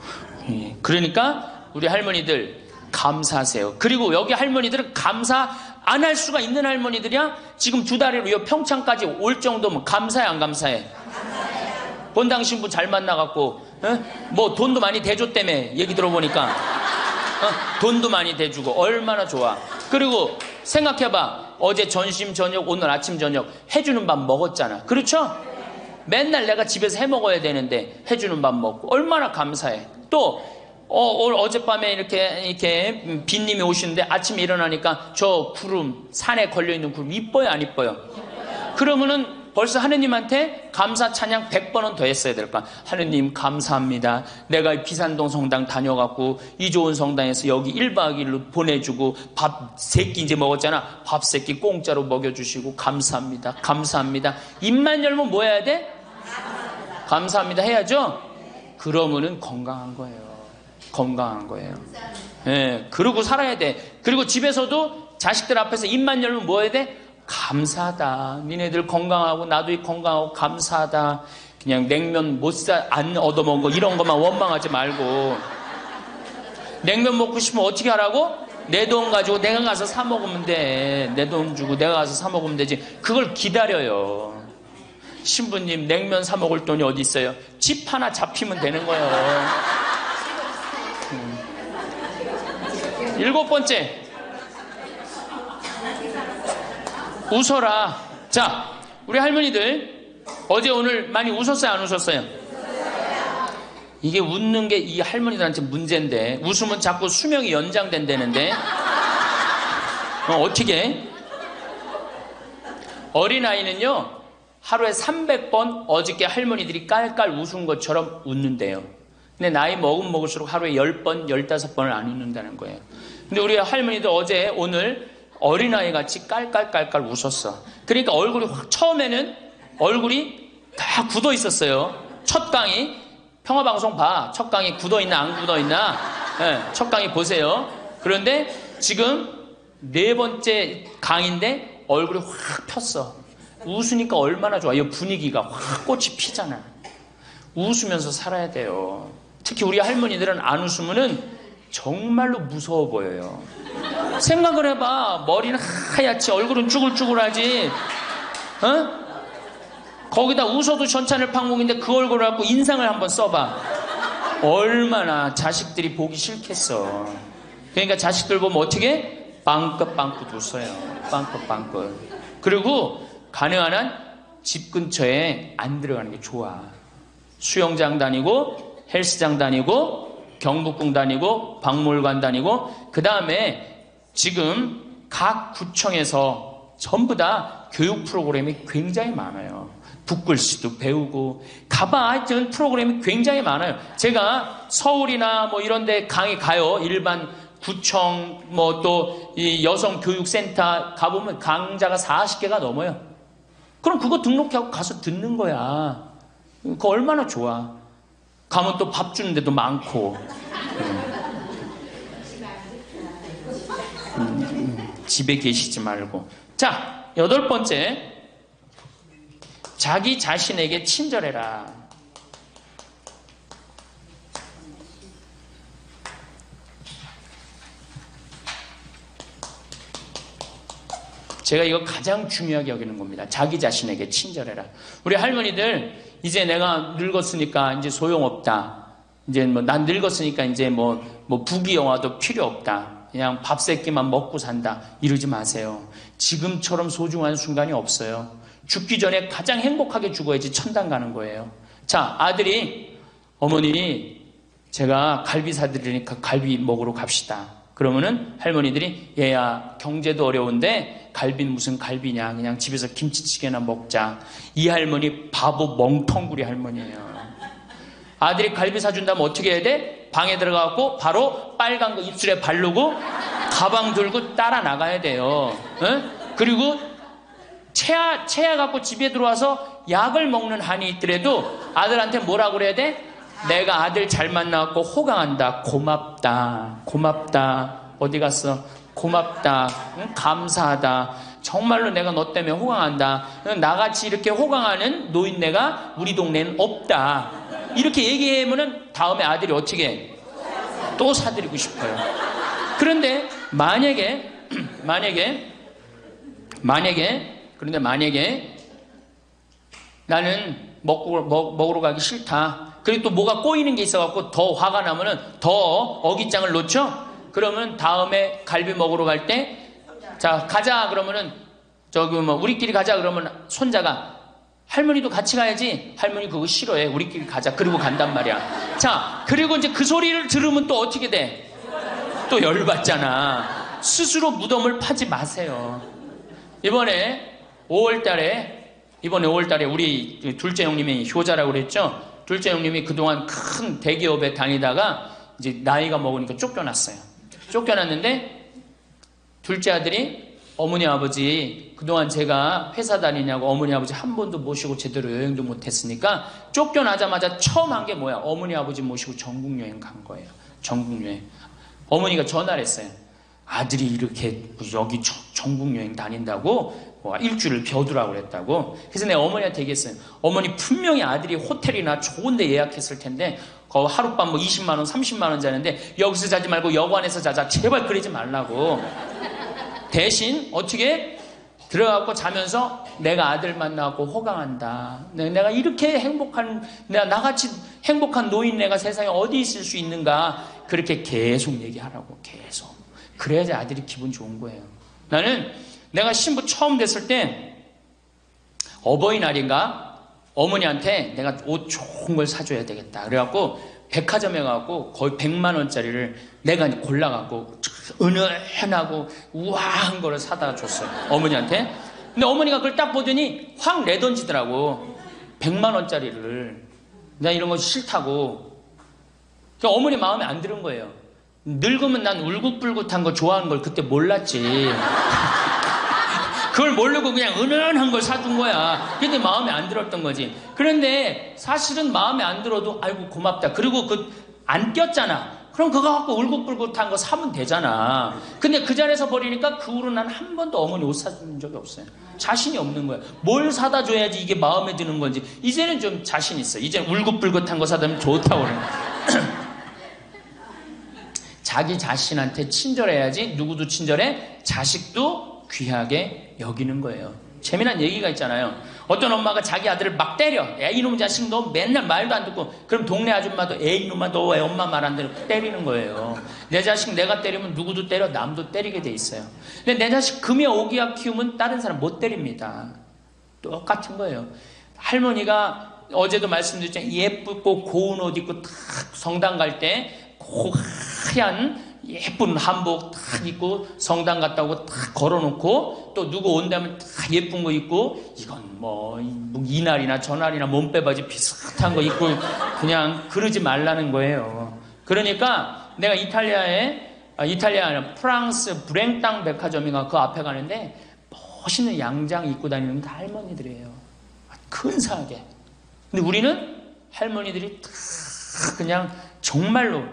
[SPEAKER 1] 그러니까 우리 할머니들 감사하세요. 그리고 여기 할머니들은 감사 안 할 수가 있는 할머니들이야. 지금 2달이로 이 평창까지 올 정도면 감사해 안 감사해? 본당 신부 잘 만나갖고 뭐 돈도 많이 대줬다며, 얘기 들어보니까. 돈도 많이 대주고 얼마나 좋아. 그리고 생각해봐. 어제 점심 저녁, 오늘 아침 저녁 해주는 밥 먹었잖아. 그렇죠? 맨날 내가 집에서 해 먹어야 되는데 해주는 밥 먹고 얼마나 감사해. 또 어젯밤에 이렇게 빈님이 오시는데 아침에 일어나니까 저 구름, 산에 걸려있는 구름 이뻐요 안 이뻐요? 그러면은 벌써 하느님한테 감사 찬양 100번은 더 했어야 될까? 하느님 감사합니다. 내가 비산동 성당 다녀갖고 이 좋은 성당에서 여기 1박 2일로 보내주고 밥 3끼 이제 먹었잖아. 밥 3끼 공짜로 먹여주시고 감사합니다. 감사합니다. 입만 열면 뭐 해야 돼? 감사합니다 해야죠? 그러면은 건강한 거예요. 건강한 거예요. 예, 그러고 살아야 돼. 그리고 집에서도 자식들 앞에서 입만 열면 뭐 해야 돼? 감사하다. 니네들 건강하고 나도 건강하고 감사하다. 그냥 냉면 안 얻어먹은 거 이런 것만 원망하지 말고. 냉면 먹고 싶으면 어떻게 하라고? 내 돈 가지고 내가 가서 사 먹으면 돼. 내 돈 주고 내가 가서 사 먹으면 되지. 그걸 기다려요. 신부님 냉면 사 먹을 돈이 어디 있어요? 집 하나 잡히면 되는 거예요. 7번째, 웃어라. 자, 우리 할머니들 어제 오늘 많이 웃었어요 안 웃었어요? 이게 웃는 게 이 할머니들한테 문제인데, 웃으면 자꾸 수명이 연장된다는데 어떻게? 어린아이는요 하루에 300번 어저께 할머니들이 깔깔 웃은 것처럼 웃는데요. 근데 나이 먹을수록 하루에 10번, 15번을 안 웃는다는 거예요. 근데 우리 할머니들 어제 오늘 어린아이 같이 깔깔깔깔 웃었어. 그러니까 얼굴이 처음에는 얼굴이 다 굳어 있었어요. 첫 강의, 평화방송 봐. 첫 강의 굳어 있나 안 굳어 있나? 네, 첫 강의 보세요. 그런데 지금 네 번째 강의인데 얼굴이 확 폈어. 웃으니까 얼마나 좋아. 이 분위기가 확 꽃이 피잖아. 웃으면서 살아야 돼요. 특히 우리 할머니들은 안 웃으면은 정말로 무서워 보여요. 생각을 해봐. 머리는 하얗지, 얼굴은 쭈글쭈글하지. 어? 거기다 웃어도 전찬을 방목인데 그 얼굴을 갖고 인상을 한번 써봐. 얼마나 자식들이 보기 싫겠어. 그러니까 자식들 보면 어떻게? 빵긋빵긋 웃어요. 빵긋빵긋. 그리고 가능한 한 집 근처에 안 들어가는 게 좋아. 수영장 다니고 헬스장 다니고 경복궁 다니고 박물관 다니고, 그 다음에 지금 각 구청에서 전부 다 교육 프로그램이 굉장히 많아요. 붓글씨도 배우고 가봐. 하여튼 프로그램이 굉장히 많아요. 제가 서울이나 뭐 이런 데 강의 가요. 일반 구청 뭐 또 이 여성교육센터 가보면 강좌가 40개가 넘어요. 그럼 그거 등록하고 가서 듣는 거야. 그거 얼마나 좋아. 가면 또 밥 주는 데도 많고. 집에 계시지 말고. 자, 8번째. 자기 자신에게 친절해라. 제가 이거 가장 중요하게 여기는 겁니다. 자기 자신에게 친절해라. 우리 할머니들 이제 내가 늙었으니까 이제 소용없다. 이제 뭐 난 늙었으니까 이제 뭐 부귀영화도 필요 없다. 그냥 밥 세 끼만 먹고 산다. 이러지 마세요. 지금처럼 소중한 순간이 없어요. 죽기 전에 가장 행복하게 죽어야지 천당 가는 거예요. 자, 아들이 어머니 제가 갈비 사드리니까 갈비 먹으러 갑시다. 그러면은 할머니들이 얘야 경제도 어려운데 갈비는 무슨 갈비냐, 그냥 집에서 김치찌개나 먹자. 이 할머니 바보 멍텅구리 할머니예요. 아들이 갈비 사준다면 어떻게 해야 돼? 방에 들어가고 바로 빨간 거 입술에 바르고 가방 들고 따라 나가야 돼요. 응? 그리고 체하 갖고 집에 들어와서 약을 먹는 한이 있더라도 아들한테 뭐라고 그래야 돼? 내가 아들 잘 만나갖고 호강한다. 고맙다. 고맙다. 어디 갔어? 고맙다. 응? 감사하다. 정말로 내가 너 때문에 호강한다. 나같이 이렇게 호강하는 노인네가 우리 동네는 없다. 이렇게 얘기하면은 다음에 아들이 어떻게 해? 또 사드리고 싶어요. 그런데 만약에 나는 먹으러 가기 싫다. 그리고 또 뭐가 꼬이는 게 있어갖고 더 화가 나면은 더 어깃장을 놓죠? 그러면 다음에 갈비 먹으러 갈 때, 자, 가자. 그러면은, 우리끼리 가자. 그러면 손자가, 할머니도 같이 가야지. 할머니 그거 싫어해. 우리끼리 가자. 그리고 간단 말이야. 자, 그리고 이제 그 소리를 들으면 또 어떻게 돼? 또 열받잖아. 스스로 무덤을 파지 마세요. 이번에 5월달에 우리 둘째 형님이 효자라고 그랬죠? 둘째 형님이 그동안 큰 대기업에 다니다가 이제 나이가 먹으니까 쫓겨났어요. 쫓겨났는데 둘째 아들이 어머니 아버지 그동안 제가 회사 다니냐고 어머니 아버지 한 번도 모시고 제대로 여행도 못했으니까 쫓겨나자마자 처음 한 게 뭐야? 어머니 아버지 모시고 전국여행 간 거예요. 전국여행. 어머니가 전화를 했어요. 아들이 이렇게 여기 전국여행 다닌다고 일주일을 벼두라고 그랬다고. 그래서 내가 어머니한테 얘기했어요. 어머니 분명히 아들이 호텔이나 좋은 데 예약했을 텐데 하룻밤 20만 원 30만 원 자는데 여기서 자지 말고 여관에서 자자. 제발 그러지 말라고. 대신 어떻게 들어가고 자면서 내가 아들 만나고 호강한다. 내가 이렇게 나같이 행복한 노인네가 세상에 어디 있을 수 있는가. 그렇게 계속 얘기하라고. 계속. 그래야지 아들이 기분 좋은 거예요. 나는 내가 신부 처음 됐을 때 어버이날인가 어머니한테 내가 옷 좋은 걸 사줘야 되겠다. 그래갖고 백화점에 가고 거의 100만 원짜리를 내가 골라갖고 은은하고 우아한 거를 사다 줬어요. 어머니한테. 근데 어머니가 그걸 딱 보더니 확 내던지더라고. 100만 원짜리를. 나 이런 거 싫다고. 그러니까 어머니 마음에 안 드는 거예요. 늙으면 난 울긋불긋한 거 좋아하는 걸 그때 몰랐지. 그걸 모르고 그냥 은은한 걸 사준 거야. 근데 마음에 안 들었던 거지. 그런데 사실은 마음에 안 들어도 아이고 고맙다. 그리고 안 꼈잖아. 그럼 그거 갖고 울긋불긋한 거 사면 되잖아. 근데 그 자리에서 버리니까 그 후로 난 한 번도 어머니 옷 사준 적이 없어요. 자신이 없는 거야. 뭘 사다 줘야지 이게 마음에 드는 건지. 이제는 좀 자신 있어. 이제 울긋불긋한 거 사다 주면 좋다고 그래. 자기 자신한테 친절해야지 누구도 친절해? 자식도 귀하게 여기는 거예요. 재미난 얘기가 있잖아요. 어떤 엄마가 자기 아들을 막 때려. 야, 이놈 자식 너 맨날 말도 안 듣고. 그럼 동네 아줌마도 에이 이놈아 너 왜 엄마 말 안 들어? 때리는 거예요. 내 자식 내가 때리면 누구도 때려 남도 때리게 돼 있어요. 근데 내 자식 금에 오기야 키우면 다른 사람 못 때립니다. 똑같은 거예요. 할머니가 어제도 말씀드렸잖아요. 예쁘고 고운 옷 입고 탁 성당 갈 때 하얀 예쁜 한복 탁 입고 성당 갔다 오고 탁 걸어놓고 또 누구 온다면 탁 예쁜 거 입고 이건 뭐 이날이나 저날이나 몸빼바지 비슷한 거 입고 그냥 그러지 말라는 거예요. 그러니까 내가 이탈리아 프랑스 브랭땅 백화점인가 그 앞에 가는데 멋있는 양장 입고 다니는 다 할머니들이에요. 근사하게. 근데 우리는 할머니들이 탁 그냥 정말로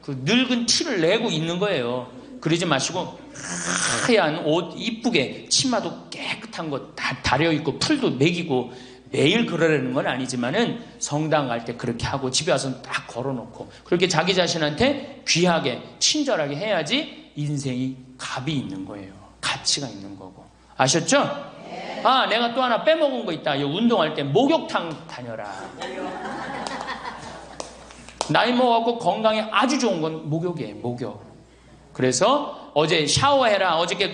[SPEAKER 1] 그 늙은 티를 내고 있는 거예요. 그러지 마시고 하얀 옷 이쁘게 치마도 깨끗한 거 다 다려입고 풀도 먹이고 매일 그러려는 건 아니지만은 성당 갈 때 그렇게 하고 집에 와서 딱 걸어놓고 그렇게 자기 자신한테 귀하게 친절하게 해야지 인생이 값이 있는 거예요. 가치가 있는 거고. 아셨죠? 아, 내가 또 하나 빼먹은 거 있다. 운동할 때 목욕탕 다녀라. 나이 먹어갖고 건강에 아주 좋은 건 목욕이에요. 목욕. 그래서 어제 샤워해라. 어저께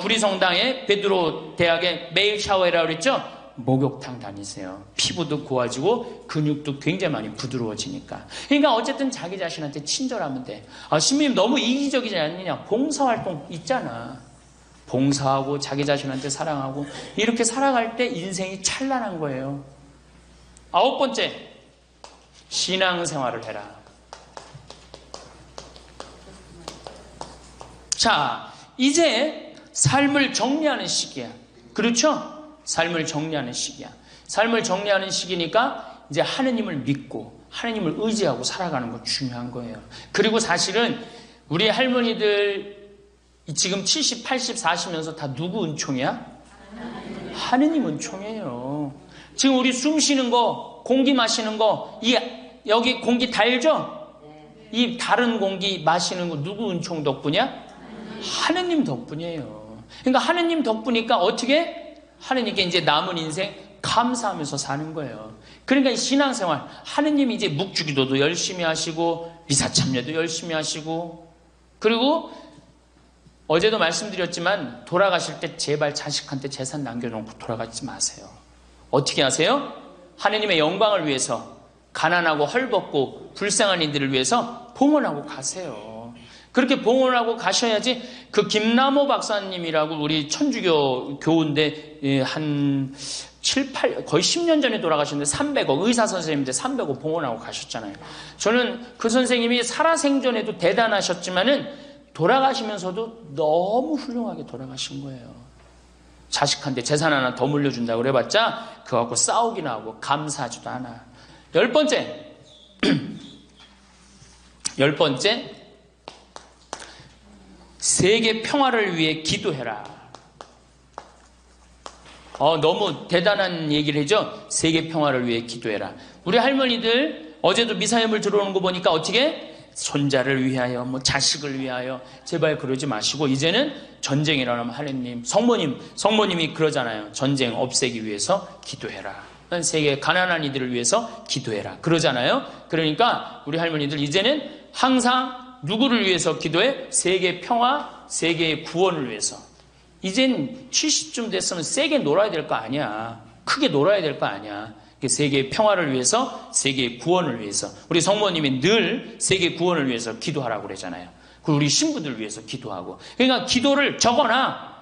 [SPEAKER 1] 구리성당에 베드로 대학에 매일 샤워해라 그랬죠? 목욕탕 다니세요. 피부도 고와지고 근육도 굉장히 많이 부드러워지니까. 그러니까 어쨌든 자기 자신한테 친절하면 돼. 아, 신부님 너무 이기적이지 않느냐? 봉사활동 있잖아. 봉사하고 자기 자신한테 사랑하고 이렇게 살아갈 때 인생이 찬란한 거예요. 9번째. 신앙생활을 해라. 자, 이제 삶을 정리하는 시기야. 그렇죠? 삶을 정리하는 시기야. 삶을 정리하는 시기니까 이제 하느님을 믿고 하느님을 의지하고 살아가는 거 중요한 거예요. 그리고 사실은 우리 할머니들 지금 70, 80, 40면서 다 누구 은총이야? 하느님 은총이에요. 지금 우리 숨 쉬는 거, 공기 마시는 거, 여기 공기 달죠? 이 다른 공기 마시는 거 누구 은총 덕분이야? 하느님 덕분이에요. 그러니까 하느님 덕분이니까 어떻게? 하느님께 이제 남은 인생 감사하면서 사는 거예요. 그러니까 이 신앙생활, 하느님이 이제 묵주기도도 열심히 하시고 미사참여도 열심히 하시고 그리고 어제도 말씀드렸지만 돌아가실 때 제발 자식한테 재산 남겨놓고 돌아가지 마세요. 어떻게 하세요? 하느님의 영광을 위해서 가난하고 헐벗고 불쌍한 이들을 위해서 봉헌하고 가세요. 그렇게 봉헌하고 가셔야지. 그 김남호 박사님이라고 우리 천주교 교우인데 한 7, 8, 거의 10년 전에 돌아가셨는데 300억, 의사 선생님인데 300억 봉헌하고 가셨잖아요. 저는 그 선생님이 살아생전에도 대단하셨지만은 돌아가시면서도 너무 훌륭하게 돌아가신 거예요. 자식한테 재산 하나 더 물려준다고 그래봤자 그거 갖고 싸우기나 하고 감사하지도 않아. 10번째. 10번째. 세계 평화를 위해 기도해라. 너무 대단한 얘기를 해죠. 세계 평화를 위해 기도해라. 우리 할머니들 어제도 미사염을 들어오는 거 보니까 어떻게? 손자를 위하여, 자식을 위하여. 제발 그러지 마시고 이제는 전쟁이라고 하면 하느님, 성모님이 그러잖아요. 전쟁 없애기 위해서 기도해라. 세계 가난한 이들을 위해서 기도해라. 그러잖아요. 그러니까 우리 할머니들 이제는 항상 누구를 위해서 기도해? 세계 평화, 세계의 구원을 위해서. 이젠 70쯤 됐으면 세게 놀아야 될 거 아니야. 크게 놀아야 될 거 아니야. 세계의 평화를 위해서, 세계의 구원을 위해서. 우리 성모님이 늘 세계 구원을 위해서 기도하라고 그러잖아요. 그리고 우리 신부들 위해서 기도하고. 그러니까 기도를 적어놔.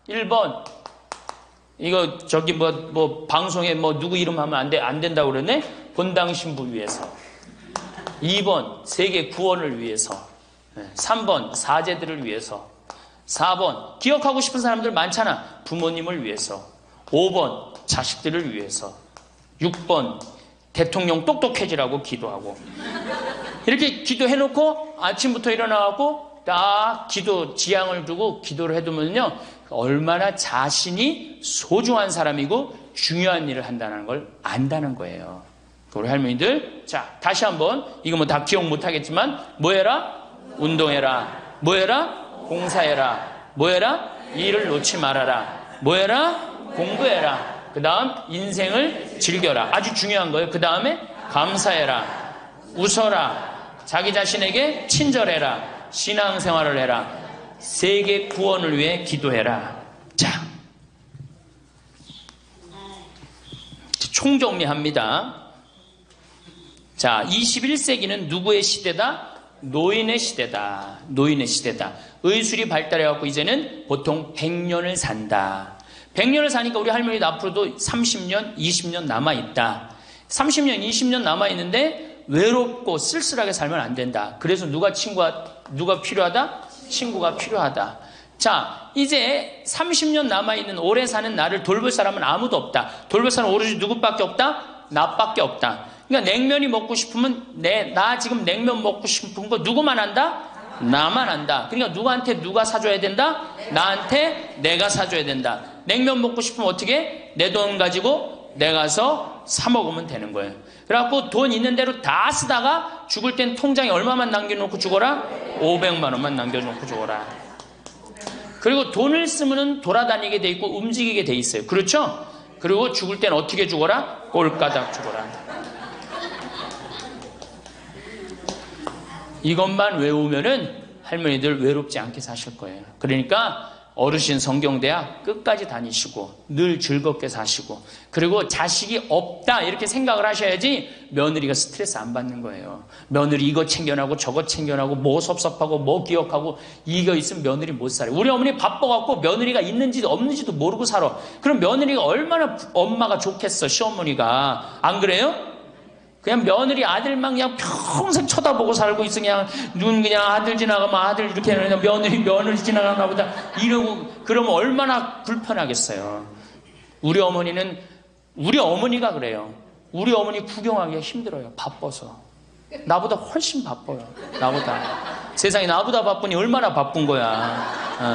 [SPEAKER 1] 1번. 이거 방송에 누구 이름 하면 안 된다고 그러네? 본당 신부 위해서. 2번 세계 구원을 위해서. 3번 사제들을 위해서. 4번 기억하고 싶은 사람들 많잖아. 부모님을 위해서. 5번 자식들을 위해서. 6번 대통령 똑똑해지라고 기도하고. 이렇게 기도해놓고 아침부터 일어나고 딱 기도 지향을 두고 기도를 해두면요, 얼마나 자신이 소중한 사람이고 중요한 일을 한다는 걸 안다는 거예요. 우리 할머니들, 자, 다시 한번, 이거 뭐 다 기억 못하겠지만, 뭐 해라? 운동해라. 뭐 해라? 공사해라. 뭐 해라? 일을 놓지 말아라. 뭐 해라? 공부해라. 그 다음 인생을 즐겨라. 아주 중요한 거예요. 그 다음에 감사해라. 웃어라. 자기 자신에게 친절해라. 신앙생활을 해라. 세계 구원을 위해 기도해라. 자, 총정리합니다. 자, 21세기는 누구의 시대다? 노인의 시대다. 노인의 시대다. 의술이 발달해갖고 이제는 보통 100년을 산다. 100년을 사니까 우리 할머니도 앞으로도 30년, 20년 남아있다. 30년, 20년 남아있는데 외롭고 쓸쓸하게 살면 안 된다. 그래서 누가 필요하다? 친구가 필요하다. 자, 이제 30년 남아있는 오래 사는 나를 돌볼 사람은 아무도 없다. 돌볼 사람은 오로지 누구밖에 없다? 나밖에 없다. 그러니까 냉면이 먹고 싶으면 나 지금 냉면 먹고 싶은 거 누구만 한다? 나만 한다. 그러니까 누구한테 누가 사줘야 된다? 나한테 내가 사줘야 된다. 냉면 먹고 싶으면 어떻게? 내 돈 가지고 내가 가서 사 먹으면 되는 거예요. 그래갖고 돈 있는 대로 다 쓰다가 죽을 땐 통장에 얼마만 남겨놓고 죽어라? 500만 원만 남겨놓고 죽어라. 그리고 돈을 쓰면은 돌아다니게 돼 있고 움직이게 돼 있어요. 그렇죠? 그리고 죽을 땐 어떻게 죽어라? 꼴까닥 죽어라. 이것만 외우면은 할머니들 외롭지 않게 사실 거예요. 그러니까 어르신 성경대학 끝까지 다니시고 늘 즐겁게 사시고, 그리고 자식이 없다 이렇게 생각을 하셔야지 며느리가 스트레스 안 받는 거예요. 며느리 이거 챙겨나고 저거 챙겨나고 뭐 섭섭하고 뭐 기억하고 이거 있으면 며느리 못 살아요. 우리 어머니 바빠갖고 며느리가 있는지도 없는지도 모르고 살아. 그럼 며느리가 얼마나 엄마가 좋겠어, 시어머니가. 안 그래요? 그냥 며느리 아들만 그냥 평생 쳐다보고 살고 있어. 그냥 아들 지나가면 아들 이렇게 하는, 며느리 지나가나 보다 이러고. 그러면 얼마나 불편하겠어요. 우리 어머니가 그래요. 우리 어머니 구경하기가 힘들어요. 바빠서. 나보다 훨씬 바빠요. 나보다. 세상에 나보다 바쁘니 얼마나 바쁜 거야.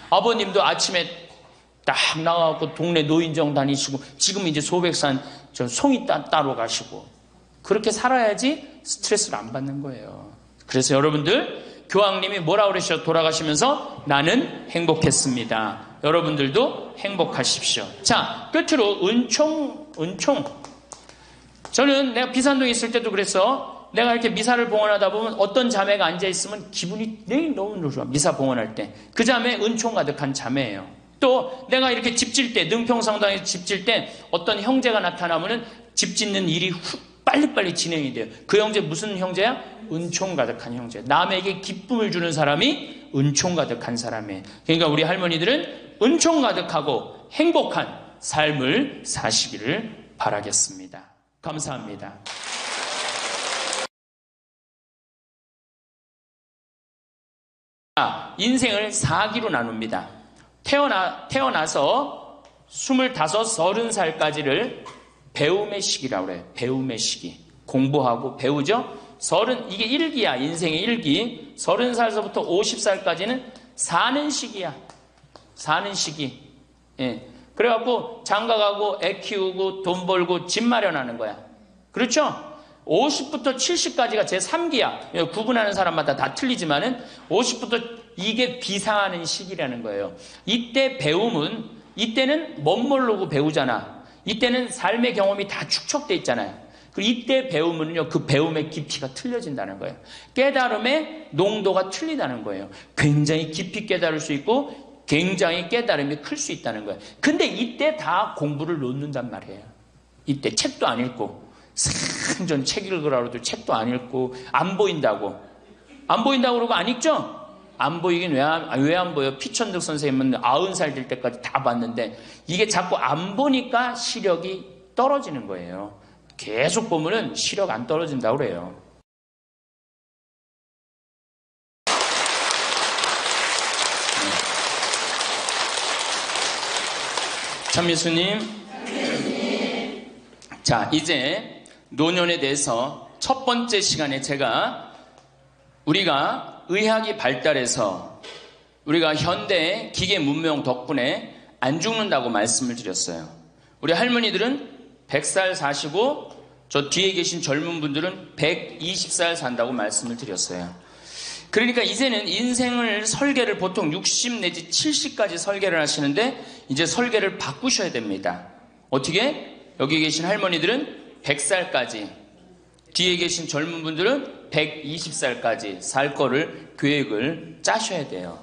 [SPEAKER 1] 아버님도 아침에 딱 나가고 동네 노인정 다니시고, 지금 이제 소백산 송이 따러 가시고, 그렇게 살아야지 스트레스를 안 받는 거예요. 그래서 여러분들, 교황님이 뭐라 그러셔? 돌아가시면서 나는 행복했습니다. 여러분들도 행복하십시오. 자, 끝으로 은총. 저는 내가 비산동에 있을 때도 그래서 내가 이렇게 미사를 봉헌하다 보면 어떤 자매가 앉아있으면 기분이 너무 좋아. 미사 봉헌할 때. 그 자매 은총 가득한 자매예요. 또 내가 이렇게 집 질 때, 능평성당에서 집 질 때 어떤 형제가 나타나면은 집 짓는 일이 빨리빨리 진행이 돼요. 그 형제 무슨 형제야? 은총 가득한 형제. 남에게 기쁨을 주는 사람이 은총 가득한 사람이에요. 그러니까 우리 할머니들은 은총 가득하고 행복한 삶을 사시기를 바라겠습니다. 감사합니다. 인생을 4기로 나눕니다. 태어나서 25, 30살까지를 배움의 시기라고 그래요. 배움의 시기. 공부하고 배우죠? 이게 1기야. 인생의 1기. 30살서부터 50살까지는 사는 시기야. 사는 시기. 예. 그래갖고 장가가고 애 키우고 돈 벌고 집 마련하는 거야. 그렇죠? 50부터 70까지가 제 3기야. 구분하는 사람마다 다 틀리지만은 50부터 이게 비상하는 시기라는 거예요. 이때는 멋 모르고 배우잖아. 이때는 삶의 경험이 다 축적돼 있잖아요. 그리고 이때 배우면요, 그 배움의 깊이가 틀려진다는 거예요. 깨달음의 농도가 틀리다는 거예요. 굉장히 깊이 깨달을 수 있고 굉장히 깨달음이 클 수 있다는 거예요. 근데 이때 다 공부를 놓는단 말이에요. 이때 책도 안 읽고, 생전 책 읽으라고 해도 책도 안 읽고, 안 보인다고 그러고 안 읽죠? 안 보이긴 왜 안 보여? 피천득 선생님은 90살 될 때까지 다 봤는데, 이게 자꾸 안 보니까 시력이 떨어지는 거예요. 계속 보면은 시력 안 떨어진다고 그래요. 참미수님. 자, 이제 노년에 대해서 첫 번째 시간에 우리가 의학이 발달해서 우리가 현대의 기계 문명 덕분에 안 죽는다고 말씀을 드렸어요. 우리 할머니들은 100살 사시고 저 뒤에 계신 젊은 분들은 120살 산다고 말씀을 드렸어요. 그러니까 이제는 인생을 설계를 보통 60 내지 70까지 설계를 하시는데 이제 설계를 바꾸셔야 됩니다. 어떻게? 여기 계신 할머니들은 100살까지, 뒤에 계신 젊은 분들은 120살까지 살 거를 계획을 짜셔야 돼요.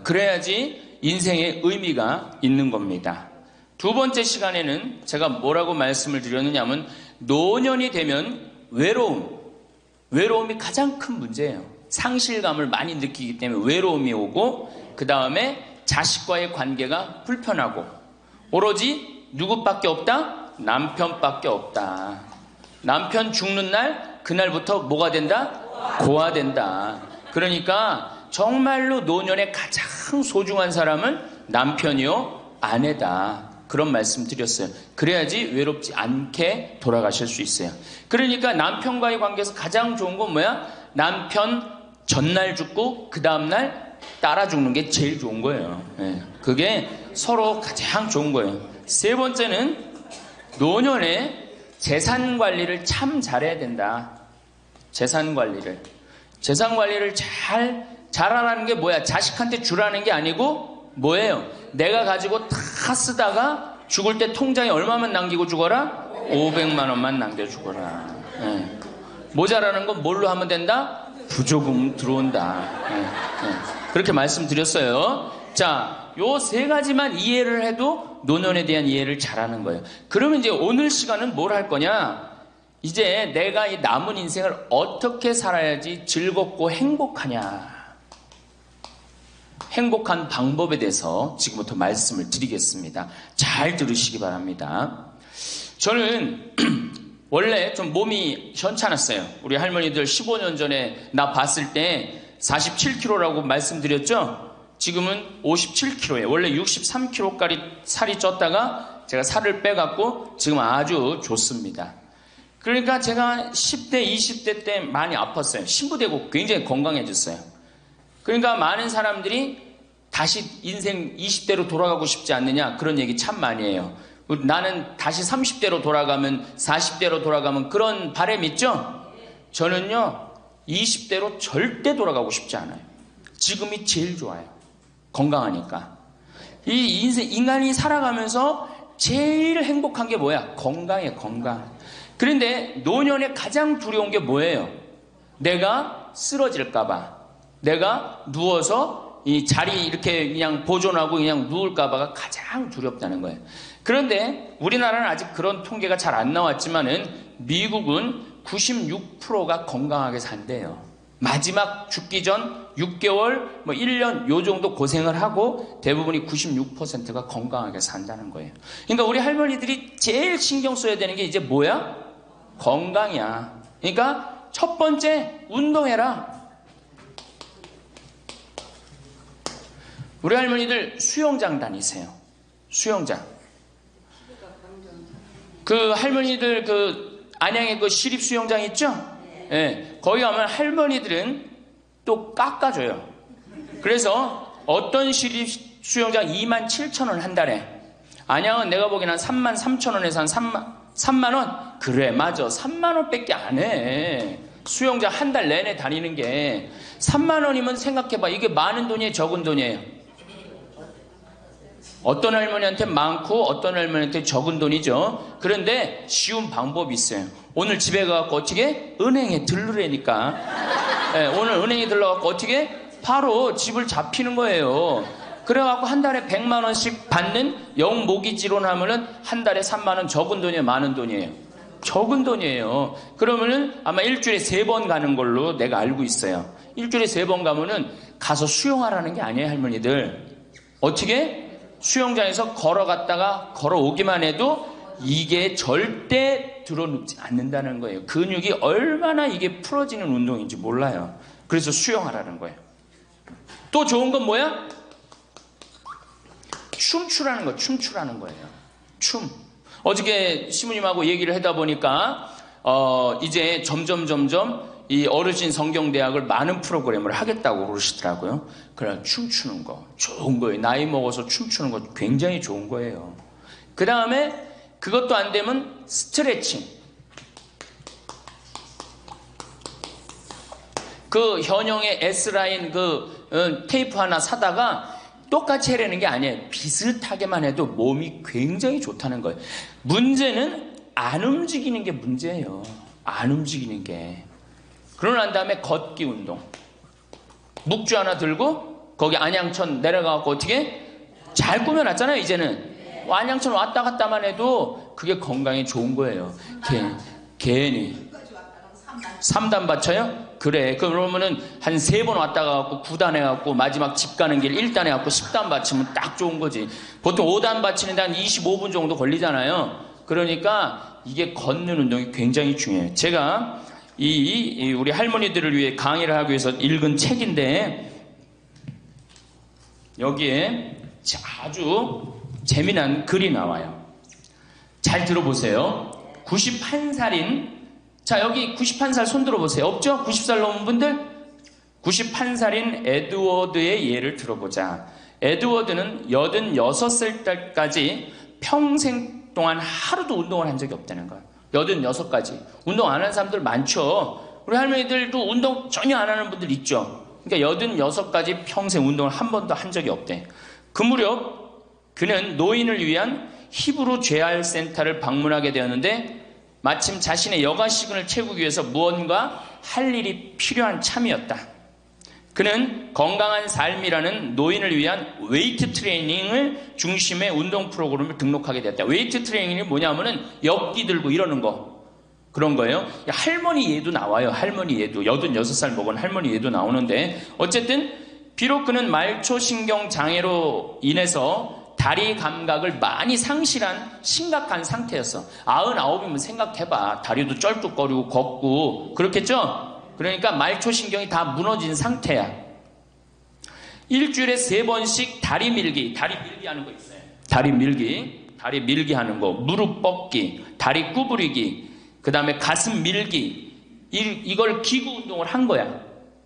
[SPEAKER 1] 그래야지 인생의 의미가 있는 겁니다. 두 번째 시간에는 제가 뭐라고 말씀을 드렸느냐면 노년이 되면 외로움이 가장 큰 문제예요. 상실감을 많이 느끼기 때문에 외로움이 오고 그 다음에 자식과의 관계가 불편하고 오로지 누구밖에 없다? 남편밖에 없다. 남편 죽는 날 그날부터 뭐가 된다? 고아된다. 그러니까 정말로 노년에 가장 소중한 사람은 남편이요 아내다. 그런 말씀 드렸어요. 그래야지 외롭지 않게 돌아가실 수 있어요. 그러니까 남편과의 관계에서 가장 좋은 건 뭐야? 남편 전날 죽고 그 다음날 따라 죽는 게 제일 좋은 거예요. 그게 서로 가장 좋은 거예요. 세 번째는 노년에 재산 관리를 참 잘해야 된다. 재산 관리를 잘하라는 게 뭐야? 자식한테 주라는 게 아니고 뭐예요? 내가 가지고 다 쓰다가 죽을 때 통장에 얼마만 남기고 죽어라? 500만 원만 남겨 죽어라. 모자라는 건 뭘로 하면 된다? 부조금 들어온다. 그렇게 말씀드렸어요. 자, 요 세 가지만 이해를 해도 노년에 대한 이해를 잘하는 거예요. 그러면 이제 오늘 시간은 뭘 할 거냐? 이제 내가 이 남은 인생을 어떻게 살아야지 즐겁고 행복하냐? 행복한 방법에 대해서 지금부터 말씀을 드리겠습니다. 잘 들으시기 바랍니다. 저는 원래 좀 몸이 현찮았어요. 우리 할머니들 15년 전에 나 봤을 때 47kg라고 말씀드렸죠? 지금은 57kg예요. 원래 63kg까지 살이 쪘다가 제가 살을 빼갖고 지금 아주 좋습니다. 그러니까 제가 10대, 20대 때 많이 아팠어요. 신부되고 굉장히 건강해졌어요. 그러니까 많은 사람들이 다시 인생 20대로 돌아가고 싶지 않느냐 그런 얘기 참 많이 해요. 나는 다시 30대로 돌아가면 40대로 돌아가면 그런 바람 있죠? 저는요 20대로 절대 돌아가고 싶지 않아요. 지금이 제일 좋아요. 건강하니까. 이 인간이 살아가면서 제일 행복한 게 뭐야? 건강이에요. 건강. 그런데 노년에 가장 두려운 게 뭐예요? 내가 쓰러질까봐, 내가 누워서 이 자리 이렇게 그냥 보존하고 그냥 누울까봐가 가장 두렵다는 거예요. 그런데 우리나라는 아직 그런 통계가 잘 안 나왔지만은 미국은 96%가 건강하게 산대요. 마지막 죽기 전 6개월, 1년 요 정도 고생을 하고 대부분이 96%가 건강하게 산다는 거예요. 그러니까 우리 할머니들이 제일 신경 써야 되는 게 이제 뭐야? 건강이야. 그러니까 첫 번째 운동해라. 우리 할머니들 수영장 다니세요. 수영장. 그 할머니들 그 안양에 그 시립 수영장 있죠? 예, 거기 가면 할머니들은 또 깎아줘요. 그래서 어떤 시립 수영장 27,000원 한 달에, 안양은 내가 보기엔 한 33,000원에서 한 3만 원? 그래, 맞아. 3만 원밖에 안 해. 수영장 한 달 내내 다니는 게 3만 원이면 생각해봐. 이게 많은 돈이에요, 적은 돈이에요? 어떤 할머니한테 많고 어떤 할머니한테 적은 돈이죠. 그런데 쉬운 방법이 있어요. 오늘 집에 가서 어떻게? 은행에 들르라니까. 네, 오늘 은행에 들러갖고 어떻게? 바로 집을 잡히는 거예요. 그래갖고 한 달에 100만 원씩 받는 영모기지론 하면은 한 달에 3만 원. 적은 돈이에요, 많은 돈이에요? 적은 돈이에요. 그러면은 아마 일주일에 3번 가는 걸로 내가 알고 있어요. 일주일에 3번 가면은 가서 수영하라는 게 아니에요, 할머니들. 어떻게? 수영장에서 걸어갔다가 걸어오기만 해도 이게 절대 들어눕지 않는다는 거예요. 근육이 얼마나 이게 풀어지는 운동인지 몰라요. 그래서 수영하라는 거예요. 또 좋은 건 뭐야? 춤추라는 거, 춤추라는 거예요. 춤. 어저께 시부님하고 얘기를 하다 보니까 이제 점점 이 어르신 성경대학을 많은 프로그램을 하겠다고 그러시더라고요. 그래, 춤추는 거 좋은 거예요. 나이 먹어서 춤추는 거 굉장히 좋은 거예요. 그 다음에 그것도 안 되면 스트레칭. 그 현영의 S라인 테이프 하나 사다가 똑같이 해라는 게 아니에요. 비슷하게만 해도 몸이 굉장히 좋다는 거예요. 문제는 안 움직이는 게 문제예요. 안 움직이는 게. 그러고 난 다음에 걷기 운동. 묵주 하나 들고 거기 안양천 내려가고 어떻게 잘 꾸며놨잖아요. 이제는 안양천 왔다 갔다만 해도 그게 건강에 좋은 거예요. 괜히 3단 받쳐요? 그래. 그러면은 한 3번 왔다 가고 9단 해갖고 마지막 집 가는 길 1단 해갖고 10단 받치면 딱 좋은 거지. 보통 5단 받치는데 한 25분 정도 걸리잖아요. 그러니까 이게 걷는 운동이 굉장히 중요해요. 제가 우리 할머니들을 위해 강의를 하기 위해서 읽은 책인데 여기에 아주 재미난 글이 나와요. 잘 들어보세요. 91살인 자, 여기 91살 손 들어보세요. 없죠? 90살 넘은 분들? 91살인 에드워드의 예를 들어보자. 에드워드는 86살 때까지 평생 동안 하루도 운동을 한 적이 없다는 거예요. 86까지. 운동 안 하는 사람들 많죠? 우리 할머니들도 운동 전혀 안 하는 분들 있죠? 그러니까 86까지 평생 운동을 한 번도 한 적이 없대. 그 무렵 그는 노인을 위한 히브루 재활 센터를 방문하게 되었는데 마침 자신의 여가 시간을 채우기 위해서 무언가 할 일이 필요한 참이었다. 그는 건강한 삶이라는 노인을 위한 웨이트 트레이닝을 중심의 운동 프로그램을 등록하게 됐다. 웨이트 트레이닝이 뭐냐면은 역기 들고 이러는 거. 그런 거예요. 할머니 예도 나와요. 할머니 예도. 86살 먹은 할머니 예도 나오는데 어쨌든 비록 그는 말초신경 장애로 인해서 다리 감각을 많이 상실한 심각한 상태였어. 99이면 생각해봐. 다리도 쩔뚝거리고 걷고 그렇겠죠? 그러니까 말초신경이 다 무너진 상태야. 일주일에 3번씩 다리 밀기 하는 거 있어요. 다리 밀기 하는 거, 무릎 뻗기, 다리 구부리기, 그 다음에 가슴 밀기, 이걸 기구 운동을 한 거야.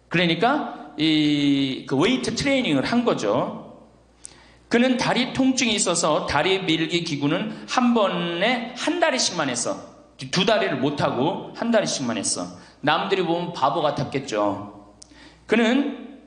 [SPEAKER 1] 그러니까 그 웨이트 트레이닝을 한 거죠. 그는 다리 통증이 있어서 다리 밀기 기구는 한 번에 한 다리씩만 했어. 2다리를 못하고 한 다리씩만 했어. 남들이 보면 바보 같았겠죠. 그는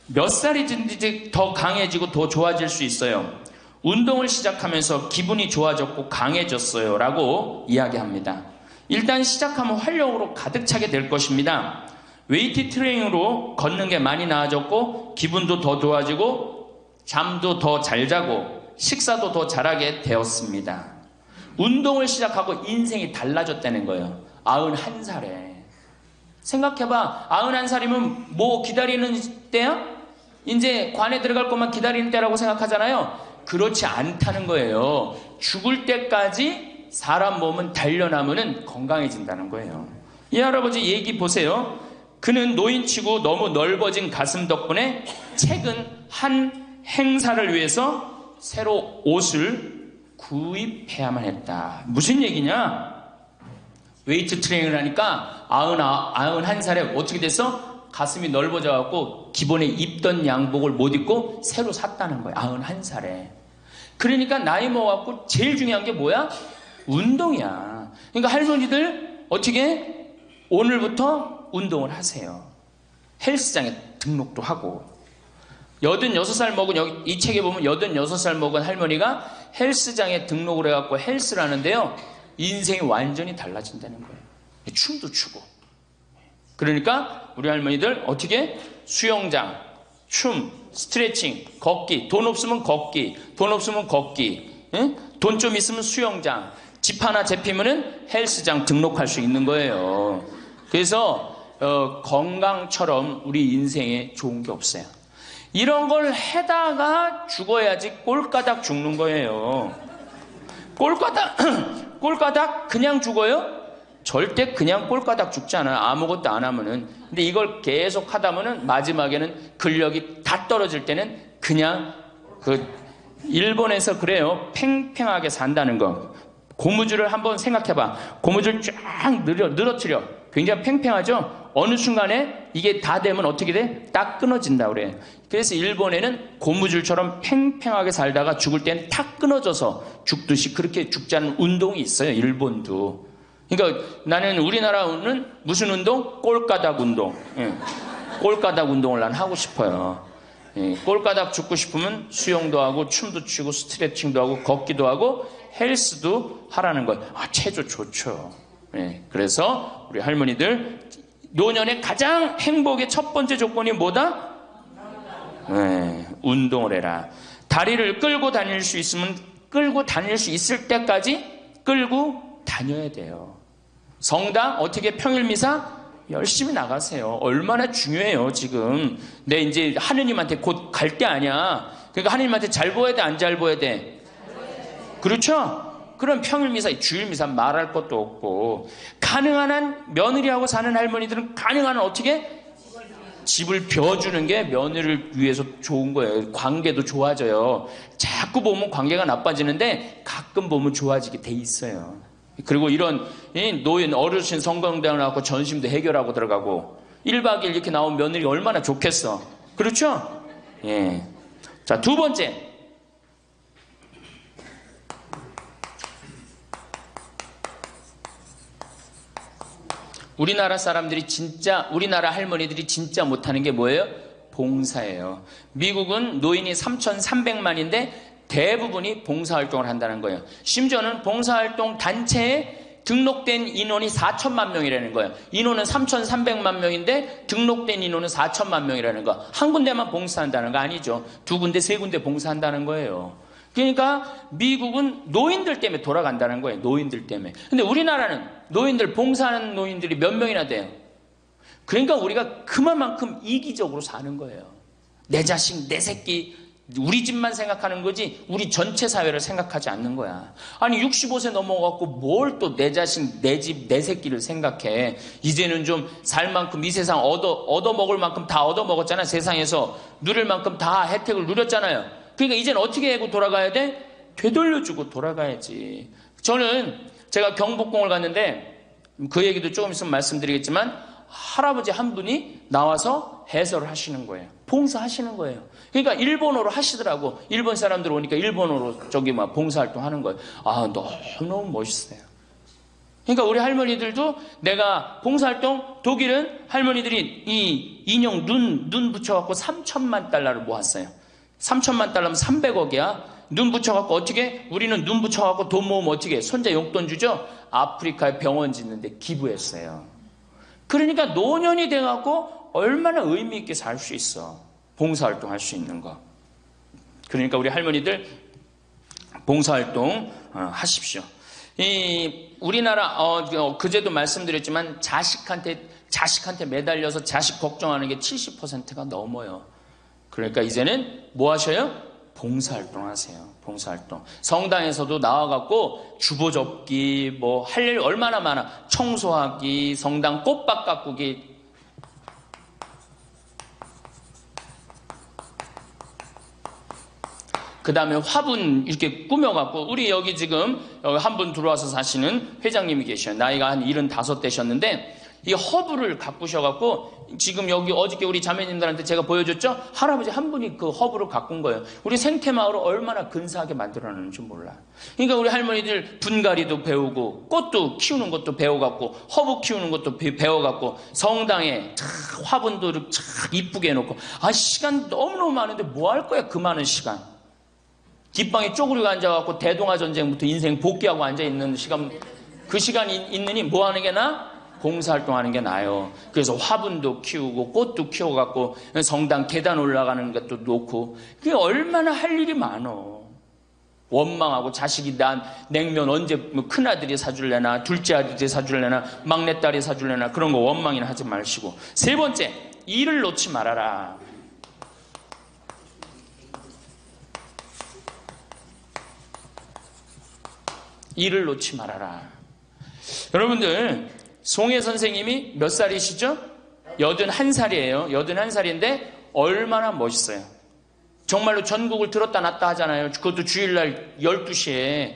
[SPEAKER 1] 몇 살이든지 더 강해지고 더 좋아질 수 있어요. 운동을 시작하면서 기분이 좋아졌고 강해졌어요. 라고 이야기합니다. 일단 시작하면 활력으로 가득 차게 될 것입니다. 웨이트 트레이닝으로 걷는 게 많이 나아졌고 기분도 더 좋아지고 잠도 더 잘 자고 식사도 더 잘하게 되었습니다. 운동을 시작하고 인생이 달라졌다는 거예요. 91살에. 생각해봐. 91살이면 뭐 기다리는 때야? 이제 관에 들어갈 것만 기다리는 때라고 생각하잖아요. 그렇지 않다는 거예요. 죽을 때까지 사람 몸은 단련하면 건강해진다는 거예요. 이 할아버지 얘기 보세요. 그는 노인치고 너무 넓어진 가슴 덕분에 최근 한 행사를 위해서 새로 옷을 구입해야만 했다. 무슨 얘기냐? 웨이트 트레이닝을 하니까 91살에 어떻게 됐어? 가슴이 넓어져 갖고 기본에 입던 양복을 못 입고 새로 샀다는 거야. 91살에. 그러니까 나이 먹어갖고 제일 중요한 게 뭐야? 운동이야. 그러니까 할머니들 어떻게 오늘부터 운동을 하세요. 헬스장에 등록도 하고. 86살 먹은, 여기 이 책에 보면 86살 먹은 할머니가 헬스장에 등록을 해갖고 헬스를 하는데요. 인생이 완전히 달라진다는 거예요. 춤도 추고. 그러니까 우리 할머니들 어떻게? 수영장, 춤, 스트레칭, 걷기. 돈 없으면 걷기. 돈 없으면 걷기. 돈 좀 있으면 수영장. 집 하나 잡히면은 헬스장 등록할 수 있는 거예요. 그래서 건강처럼 우리 인생에 좋은 게 없어요. 이런 걸 해다가 죽어야지 꼴까닥 죽는 거예요. 꼴까닥 그냥 죽어요? 절대 그냥 꼴까닥 죽지 않아요. 아무것도 안 하면은. 근데 이걸 계속 하다 보면 마지막에는 근력이 다 떨어질 때는 그냥 일본에서 그래요. 팽팽하게 산다는 거. 고무줄을 한번 생각해봐. 고무줄 쫙 늘어뜨려. 굉장히 팽팽하죠? 어느 순간에 이게 다 되면 어떻게 돼? 딱 끊어진다 그래. 그래서 일본에는 고무줄처럼 팽팽하게 살다가 죽을 때는 탁 끊어져서 죽듯이 그렇게 죽지 않는 운동이 있어요. 일본도. 그러니까 나는 우리나라는 무슨 운동? 꼴가닥 운동. 예. 꼴가닥 운동을 난 하고 싶어요. 예. 꼴가닥 죽고 싶으면 수영도 하고 춤도 추고 스트레칭도 하고 걷기도 하고 헬스도 하라는 거예요. 체조 좋죠. 예. 그래서 우리 할머니들 노년의 가장 행복의 첫 번째 조건이 뭐다? 네, 운동을 해라. 다리를 끌고 다닐 수 있으면 끌고 다닐 수 있을 때까지 끌고 다녀야 돼요. 성당 어떻게 평일미사 열심히 나가세요. 얼마나 중요해요. 지금 내 이제 하느님한테 곧 갈 때 아니야. 그러니까 하느님한테 잘 보여야 돼, 안 잘 보여야 돼? 그렇죠? 그럼 평일미사, 주일미사 말할 것도 없고, 가능한 한 며느리하고 사는 할머니들은 가능한 한 어떻게? 집을 비워주는 게 며느리를 위해서 좋은 거예요. 관계도 좋아져요. 자꾸 보면 관계가 나빠지는데 가끔 보면 좋아지게 돼 있어요. 그리고 이런 노인 어르신 성경대학 나가고 전심도 해결하고 들어가고 1박 2일 이렇게 나온 며느리 얼마나 좋겠어. 그렇죠? 예. 자, 두 번째. 우리나라 사람들이 진짜, 우리나라 할머니들이 진짜 못하는 게 뭐예요? 봉사예요. 미국은 노인이 3,300만인데 대부분이 봉사활동을 한다는 거예요. 심지어는 봉사활동 단체에 등록된 인원이 4천만 명이라는 거예요. 인원은 3,300만 명인데 등록된 인원은 4천만 명이라는 거. 한 군데만 봉사한다는 거 아니죠. 두 군데, 세 군데 봉사한다는 거예요. 그러니까 미국은 노인들 때문에 돌아간다는 거예요. 노인들 때문에. 근데 우리나라는 노인들, 봉사하는 노인들이 몇 명이나 돼요. 그러니까 우리가 그만큼 이기적으로 사는 거예요. 내 자식, 내 새끼, 우리 집만 생각하는 거지 우리 전체 사회를 생각하지 않는 거야. 아니 65세 넘어갖고 뭘 또 내 자식, 내 집, 내 새끼를 생각해. 이제는 좀 살 만큼 이 세상 얻어먹을 만큼 다 얻어먹었잖아. 세상에서 누릴 만큼 다 혜택을 누렸잖아요. 그러니까 이제는 어떻게 하고 돌아가야 돼? 되돌려주고 돌아가야지. 저는 제가 경복궁을 갔는데 그 얘기도 조금 있으면 말씀드리겠지만 할아버지 한 분이 나와서 해설을 하시는 거예요. 봉사하시는 거예요. 그러니까 일본어로 하시더라고. 일본 사람들 오니까 일본어로 저기 막 봉사활동 하는 거예요. 너무 멋있어요. 그러니까 우리 할머니들도 내가 봉사활동 독일은 할머니들이 이 인형 눈 붙여갖고 3천만 달러를 모았어요. 3천만 달러면 300억이야. 눈 붙여갖고 어떻게? 우리는 눈 붙여갖고 돈 모으면 어떻게? 손자 용돈 주죠? 아프리카에 병원 짓는데 기부했어요. 그러니까 노년이 돼갖고 얼마나 의미 있게 살 수 있어. 봉사활동 할 수 있는 거. 그러니까 우리 할머니들 봉사활동 하십시오. 우리나라 그제도 말씀드렸지만 자식한테 매달려서 자식 걱정하는 게 70%가 넘어요. 그러니까 이제는 뭐 하셔요? 봉사활동 하세요. 봉사활동. 성당에서도 나와갖고 주보 접기, 뭐 할 일 얼마나 많아. 청소하기, 성당 꽃밭 가꾸기. 그 다음에 화분 이렇게 꾸며갖고, 우리 여기 지금 한 분 들어와서 사시는 회장님이 계셔요. 나이가 한 75 되셨는데, 이 허브를 가꾸셔갖고, 지금 여기 어저께 우리 자매님들한테 제가 보여줬죠? 할아버지 한 분이 그 허브를 가꾼 거예요. 우리 생태마을을 얼마나 근사하게 만들어놨는지 몰라. 그러니까 우리 할머니들 분갈이도 배우고, 꽃도 키우는 것도 배워갖고, 허브 키우는 것도 배워갖고, 성당에 화분도 이쁘게 해놓고, 시간 너무너무 많은데 뭐 할 거야, 그 많은 시간. 뒷방에 쪼그리고 앉아갖고 대동아 전쟁부터 인생 복귀하고 앉아있는 시간, 그 시간이 있느니 뭐 하는 게 나아? 봉사활동하는 게 나아요. 그래서 화분도 키우고 꽃도 키워갖고 성당 계단 올라가는 것도 놓고, 그게 얼마나 할 일이 많어. 원망하고 자식이 난 냉면 언제 큰아들이 사줄래나 둘째 아들이 사줄래나 막내딸이 사줄래나 그런 거 원망이나 하지 마시고. 세 번째, 일을 놓지 말아라. 일을 놓지 말아라. 여러분들, 송혜 선생님이 몇 살이시죠? 81살이에요. 81살인데 얼마나 멋있어요. 정말로 전국을 들었다 놨다 하잖아요. 그것도 주일날 12시에.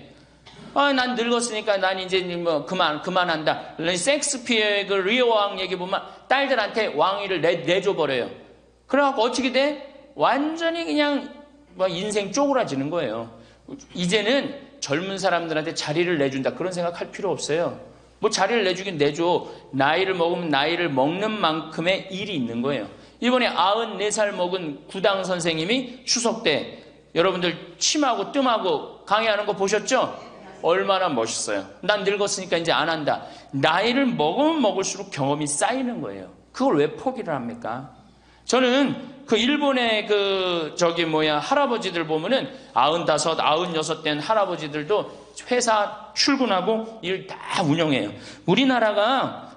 [SPEAKER 1] 난 늙었으니까 난 이제 뭐 그만한다. 섹스피어의 그 리어 왕 얘기 보면 딸들한테 왕위를 내줘버려요. 그래갖고 어떻게 돼? 완전히 그냥 뭐 인생 쪼그라지는 거예요. 이제는 젊은 사람들한테 자리를 내준다. 그런 생각할 필요 없어요. 뭐 자리를 내주긴 내줘. 나이를 먹으면 나이를 먹는 만큼의 일이 있는 거예요. 이번에 94살 먹은 구당 선생님이 추석 때 여러분들 침하고 뜸하고 강의하는 거 보셨죠? 얼마나 멋있어요. 난 늙었으니까 이제 안 한다. 나이를 먹으면 먹을수록 경험이 쌓이는 거예요. 그걸 왜 포기를 합니까? 저는 그 일본의 할아버지들 보면은 95, 96 된 할아버지들도 회사 출근하고 일 다 운영해요. 우리나라가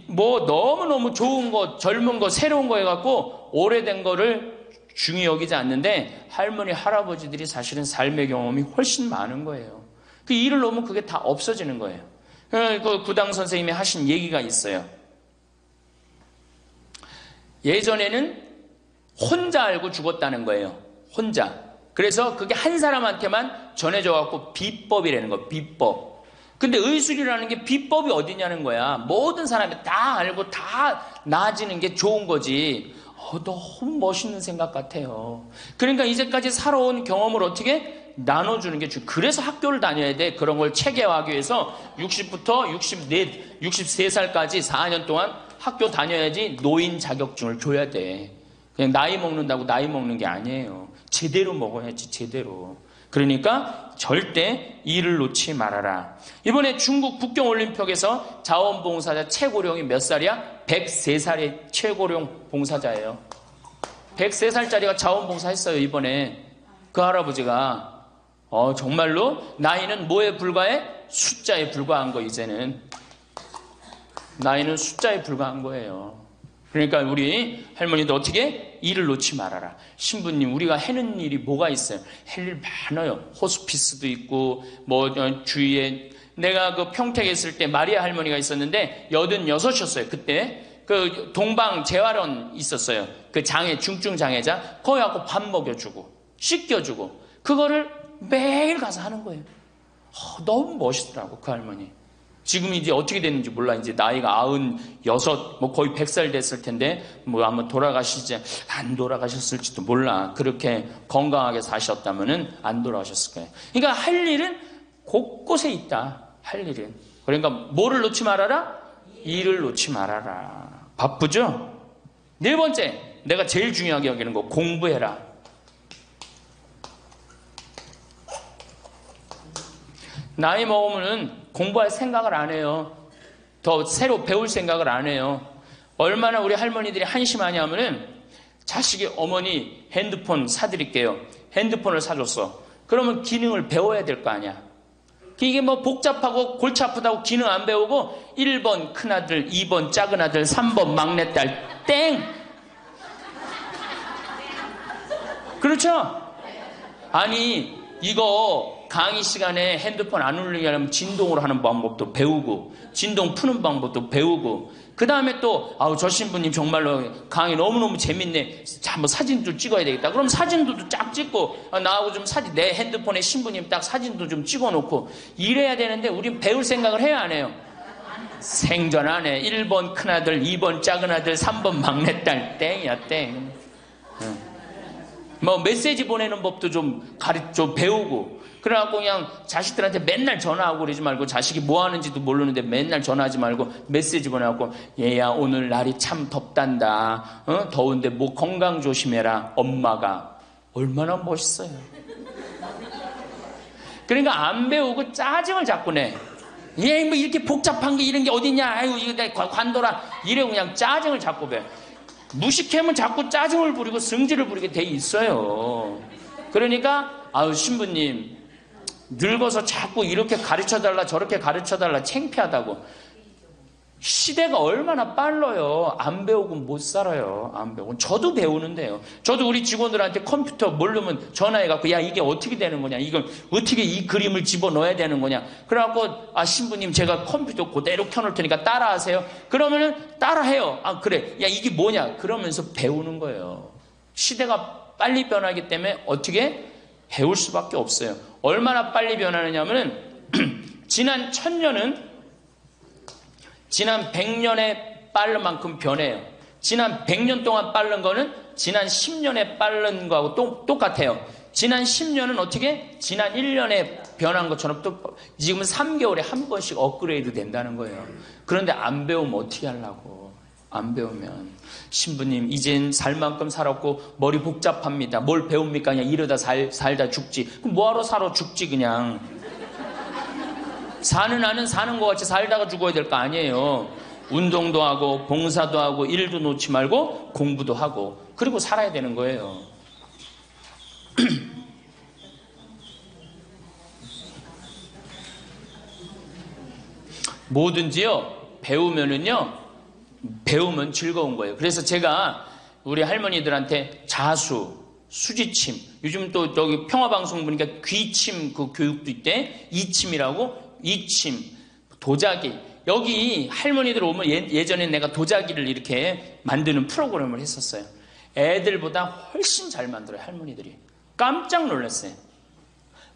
[SPEAKER 1] 뭐 너무너무 좋은 거, 젊은 거, 새로운 거 해갖고 오래된 거를 중히 여기지 않는데 할머니, 할아버지들이 사실은 삶의 경험이 훨씬 많은 거예요. 그 일을 놓으면 그게 다 없어지는 거예요. 그 구당 선생님이 하신 얘기가 있어요. 예전에는 혼자 알고 죽었다는 거예요. 혼자. 그래서 그게 한 사람한테만 전해져갖고 비법이라는 거예요. 비법. 근데 의술이라는 게 비법이 어디냐는 거야. 모든 사람이 다 알고 다 나아지는 게 좋은 거지. 너무 멋있는 생각 같아요. 그러니까 이제까지 살아온 경험을 어떻게 나눠주는 게 그래서 학교를 다녀야 돼. 그런 걸 체계화하기 위해서 60부터 63살까지 4년 동안 학교 다녀야지 노인 자격증을 줘야 돼. 그냥 나이 먹는다고 나이 먹는 게 아니에요. 제대로 먹어야지, 제대로. 그러니까 절대 일을 놓지 말아라. 이번에 중국 북경올림픽에서 자원봉사자 최고령이 몇 살이야? 103살의 최고령 봉사자예요. 103살짜리가 자원봉사 했어요, 이번에. 그 할아버지가. 정말로 나이는 뭐에 불과해? 숫자에 불과한 거, 이제는. 나이는 숫자에 불과한 거예요. 그러니까 우리 할머니도 어떻게? 일을 놓지 말아라. 신부님, 우리가 해는 일이 뭐가 있어요? 할 일 많아요. 호스피스도 있고, 주위에. 내가 그 평택에 있을 때 마리아 할머니가 있었는데, 86이었어요. 그때. 그 동방재활원 있었어요. 그 중증 장애자. 거기 가서 밥 먹여주고, 씻겨주고, 그거를 매일 가서 하는 거예요. 너무 멋있더라고, 그 할머니. 지금 이제 어떻게 됐는지 몰라. 이제 나이가 96, 거의 100살 됐을 텐데, 아마 안 돌아가셨을지도 몰라. 그렇게 건강하게 사셨다면은 안 돌아가셨을 거예요. 그러니까 할 일은 곳곳에 있다. 할 일은. 그러니까 뭐를 놓지 말아라? 일을 놓지 말아라. 바쁘죠? 네 번째, 내가 제일 중요하게 여기는 거, 공부해라. 나이 먹으면은 공부할 생각을 안 해요. 더 새로 배울 생각을 안 해요. 얼마나 우리 할머니들이 한심하냐 하면은 자식이 어머니 핸드폰 사드릴게요. 핸드폰을 사줬어. 그러면 기능을 배워야 될 거 아니야. 이게 복잡하고 골치 아프다고 기능 안 배우고 1번 큰아들, 2번 작은아들, 3번 막내딸 땡! 그렇죠? 아니 이거 강의 시간에 핸드폰 안 울리게 하려면 진동으로 하는 방법도 배우고 진동 푸는 방법도 배우고 그 다음에 또 저 신부님 정말로 강의 너무너무 재밌네. 한번 사진도 찍어야 되겠다. 그럼 사진도 쫙 찍고 나하고 좀 내 핸드폰에 신부님 딱 사진도 좀 찍어놓고 이래야 되는데 우린 배울 생각을 해야 안 해요? 생전 안 해. 1번 큰아들, 2번 작은아들, 3번 막내딸 땡이야 땡. 메시지 보내는 법도 좀 배우고 그래갖고 그냥 자식들한테 맨날 전화하고 그러지 말고 자식이 뭐 하는지도 모르는데 맨날 전화하지 말고 메시지 보내갖고 얘야 오늘 날이 참 덥단다. 더운데 건강 조심해라. 엄마가. 얼마나 멋있어요. 그러니까 안 배우고 짜증을 자꾸 내. 얘 이렇게 복잡한 게 이런 게 어딨냐. 아이고 이거 내가 관둬라. 이래고 그냥 짜증을 자꾸 배. 무식하면 자꾸 짜증을 부리고 성질을 부리게 돼 있어요. 그러니까 신부님 늙어서 자꾸 이렇게 가르쳐달라 저렇게 가르쳐달라 창피하다고. 시대가 얼마나 빨라요. 안 배우고는 못 살아요. 안 배우고. 저도 배우는데요. 저도 우리 직원들한테 컴퓨터 모르면 전화해갖고 야 이게 어떻게 되는 거냐. 이걸 어떻게 이 그림을 집어넣어야 되는 거냐. 그래갖고 신부님 제가 컴퓨터 그대로 켜놓을 테니까 따라하세요. 그러면은 따라해요. 그래. 야 이게 뭐냐. 그러면서 배우는 거예요. 시대가 빨리 변하기 때문에 어떻게 배울 수밖에 없어요. 얼마나 빨리 변하느냐면은 지난 1000년은 지난 100년에 빠른 만큼 변해요. 지난 100년 동안 빠른 거는 지난 10년에 빠른 거하고 똑같아요. 지난 10년은 어떻게? 지난 1년에 변한 것처럼 또 지금은 3개월에 한 번씩 업그레이드 된다는 거예요. 그런데 안 배우면 어떻게 하려고? 안 배우면. 신부님 이젠 살 만큼 살았고 머리 복잡합니다. 뭘 배웁니까? 그냥 이러다 살다 죽지. 그럼 뭐하러 살아 죽지 그냥. 사는 나는 사는 것 같이 살다가 죽어야 될 거 아니에요. 운동도 하고 봉사도 하고 일도 놓지 말고 공부도 하고 그리고 살아야 되는 거예요. 뭐든지요 배우면 즐거운 거예요. 그래서 제가 우리 할머니들한테 자수, 수지침, 요즘 또 저기 평화방송 보니까 귀침 그 교육도 있대. 이침이라고. 이침, 도자기. 여기 할머니들 오면 예전에 내가 도자기를 이렇게 만드는 프로그램을 했었어요. 애들보다 훨씬 잘 만들어요, 할머니들이. 깜짝 놀랐어요.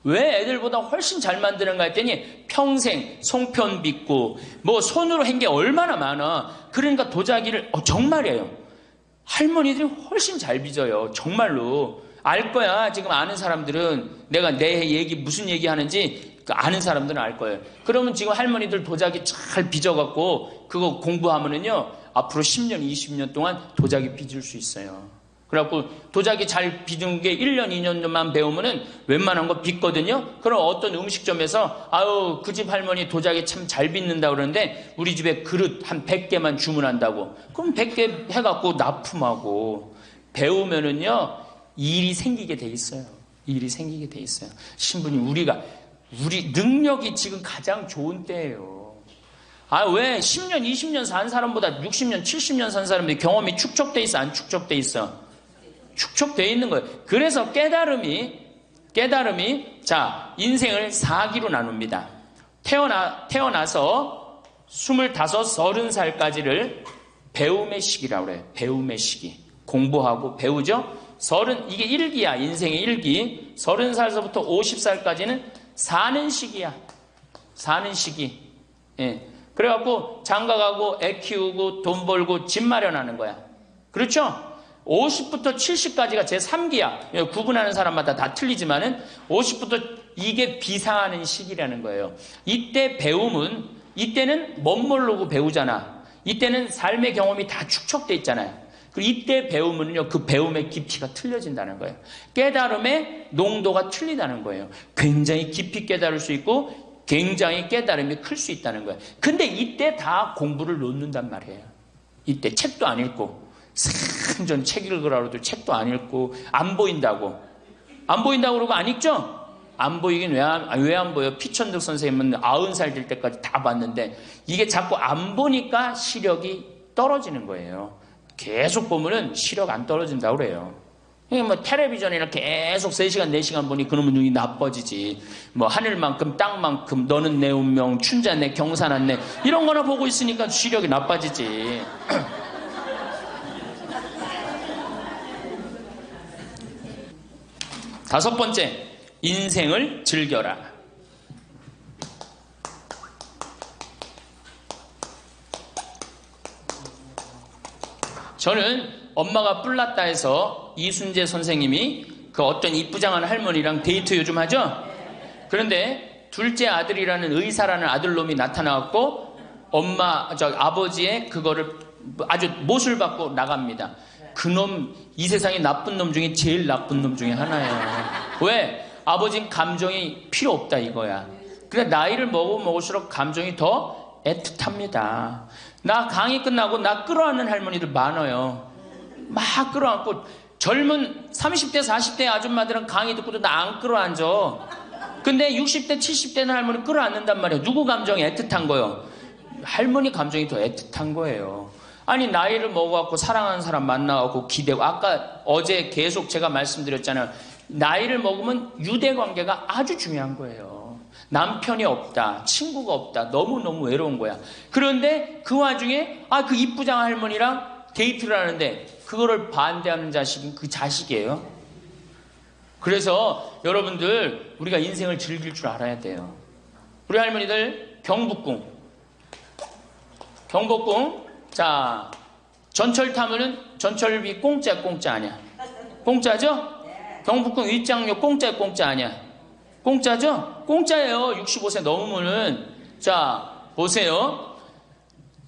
[SPEAKER 1] 왜 애들보다 훨씬 잘 만드는가 했더니 평생 송편 빚고 뭐 손으로 한 게 얼마나 많아. 그러니까 도자기를 정말이에요. 할머니들이 훨씬 잘 빚어요. 정말로. 알 거야. 지금 아는 사람들은 내가 내 얘기 무슨 얘기 하는지 아는 사람들은 알 거예요. 그러면 지금 할머니들 도자기 잘 빚어갖고 그거 공부하면은요 앞으로 10년, 20년 동안 도자기 빚을 수 있어요. 그래갖고 도자기 잘 빚은 게 1년, 2년만 배우면은 웬만한 거 빚거든요. 그럼 어떤 음식점에서 아유 그 집 할머니 도자기 참 잘 빚는다 그러는데 우리 집에 그릇 한 100개만 주문한다고. 그럼 100개 해갖고 납품하고 배우면은요 일이 생기게 돼 있어요. 일이 생기게 돼 있어요. 신부님 우리 능력이 지금 가장 좋은 때예요. 아, 왜 10년, 20년 산 사람보다 60년, 70년 산 사람들이 경험이 축적돼 있어? 안 축적돼 있어? 축적돼 있는 거예요. 그래서 깨달음이 자, 인생을 4기로 나눕니다. 태어나서 25, 30살까지를 배움의 시기라고 그래요. 배움의 시기. 공부하고 배우죠? 이게 1기야. 인생의 1기. 30살서부터 50살까지는 사는 시기야. 사는 시기. 예. 그래갖고 장가가고 애 키우고 돈 벌고 집 마련하는 거야. 그렇죠? 50부터 70까지가 제 3기야. 구분하는 사람마다 다 틀리지만은 50부터 이게 비상하는 시기라는 거예요. 이때는 멋 모르고 배우잖아. 이때는 삶의 경험이 다 축적돼 있잖아요. 그리고 이때 배우면요, 그 배움의 깊이가 틀려진다는 거예요. 깨달음의 농도가 틀리다는 거예요. 굉장히 깊이 깨달을 수 있고 굉장히 깨달음이 클 수 있다는 거예요. 근데 이때 다 공부를 놓는단 말이에요. 이때 책도 안 읽고 생전 책 읽으라고 해도 책도 안 읽고 안 보인다고 그러고 안 읽죠? 안 보이긴 왜 안 보여? 피천득 선생님은 90살 될 때까지 다 봤는데 이게 자꾸 안 보니까 시력이 떨어지는 거예요. 계속 보면은 시력 안 떨어진다고 그래요. 뭐 텔레비전이나 계속 3시간 4시간 보니 그놈의 눈이 나빠지지. 뭐 하늘만큼 땅만큼 너는 내 운명 춘자네 경사났네 이런 거나 보고 있으니까 시력이 나빠지지. 다섯 번째, 인생을 즐겨라. 저는 엄마가 뿔났다 해서 이순재 선생님이 그 어떤 이쁘장한 할머니랑 데이트 요즘 하죠? 그런데 둘째 아들이라는 의사라는 아들놈이 나타나갖고 아버지의 그거를 아주 못을 받고 나갑니다. 그놈 이 세상에 나쁜 놈 중에 제일 나쁜 놈 중에 하나예요. 왜? 아버지는 감정이 필요 없다 이거야. 근데 나이를 먹을수록 감정이 더 애틋합니다. 나 강의 끝나고 나 끌어안는 할머니들 많아요. 막 끌어안고 젊은 30대 40대 아줌마들은 강의 듣고도 나 안 끌어안죠. 근데 60대 70대는 할머니 끌어안는단 말이에요. 누구 감정이 애틋한 거예요? 할머니 감정이 더 애틋한 거예요. 아니 나이를 먹어갖고 사랑하는 사람 만나갖고 기대고 어제 계속 제가 말씀드렸잖아요. 나이를 먹으면 유대관계가 아주 중요한 거예요. 남편이 없다, 친구가 없다, 너무너무 외로운 거야. 그런데 그 와중에 그 이쁘장 할머니랑 데이트를 하는데 그거를 반대하는 자식은 그 자식이에요. 그래서 여러분들 우리가 인생을 즐길 줄 알아야 돼요. 우리 할머니들 경복궁. 자, 전철 타면은 전철비 공짜 아니야? 공짜죠? 경복궁 입장료 공짜 아니야? 공짜죠? 공짜예요. 65세 넘으면은. 자, 보세요.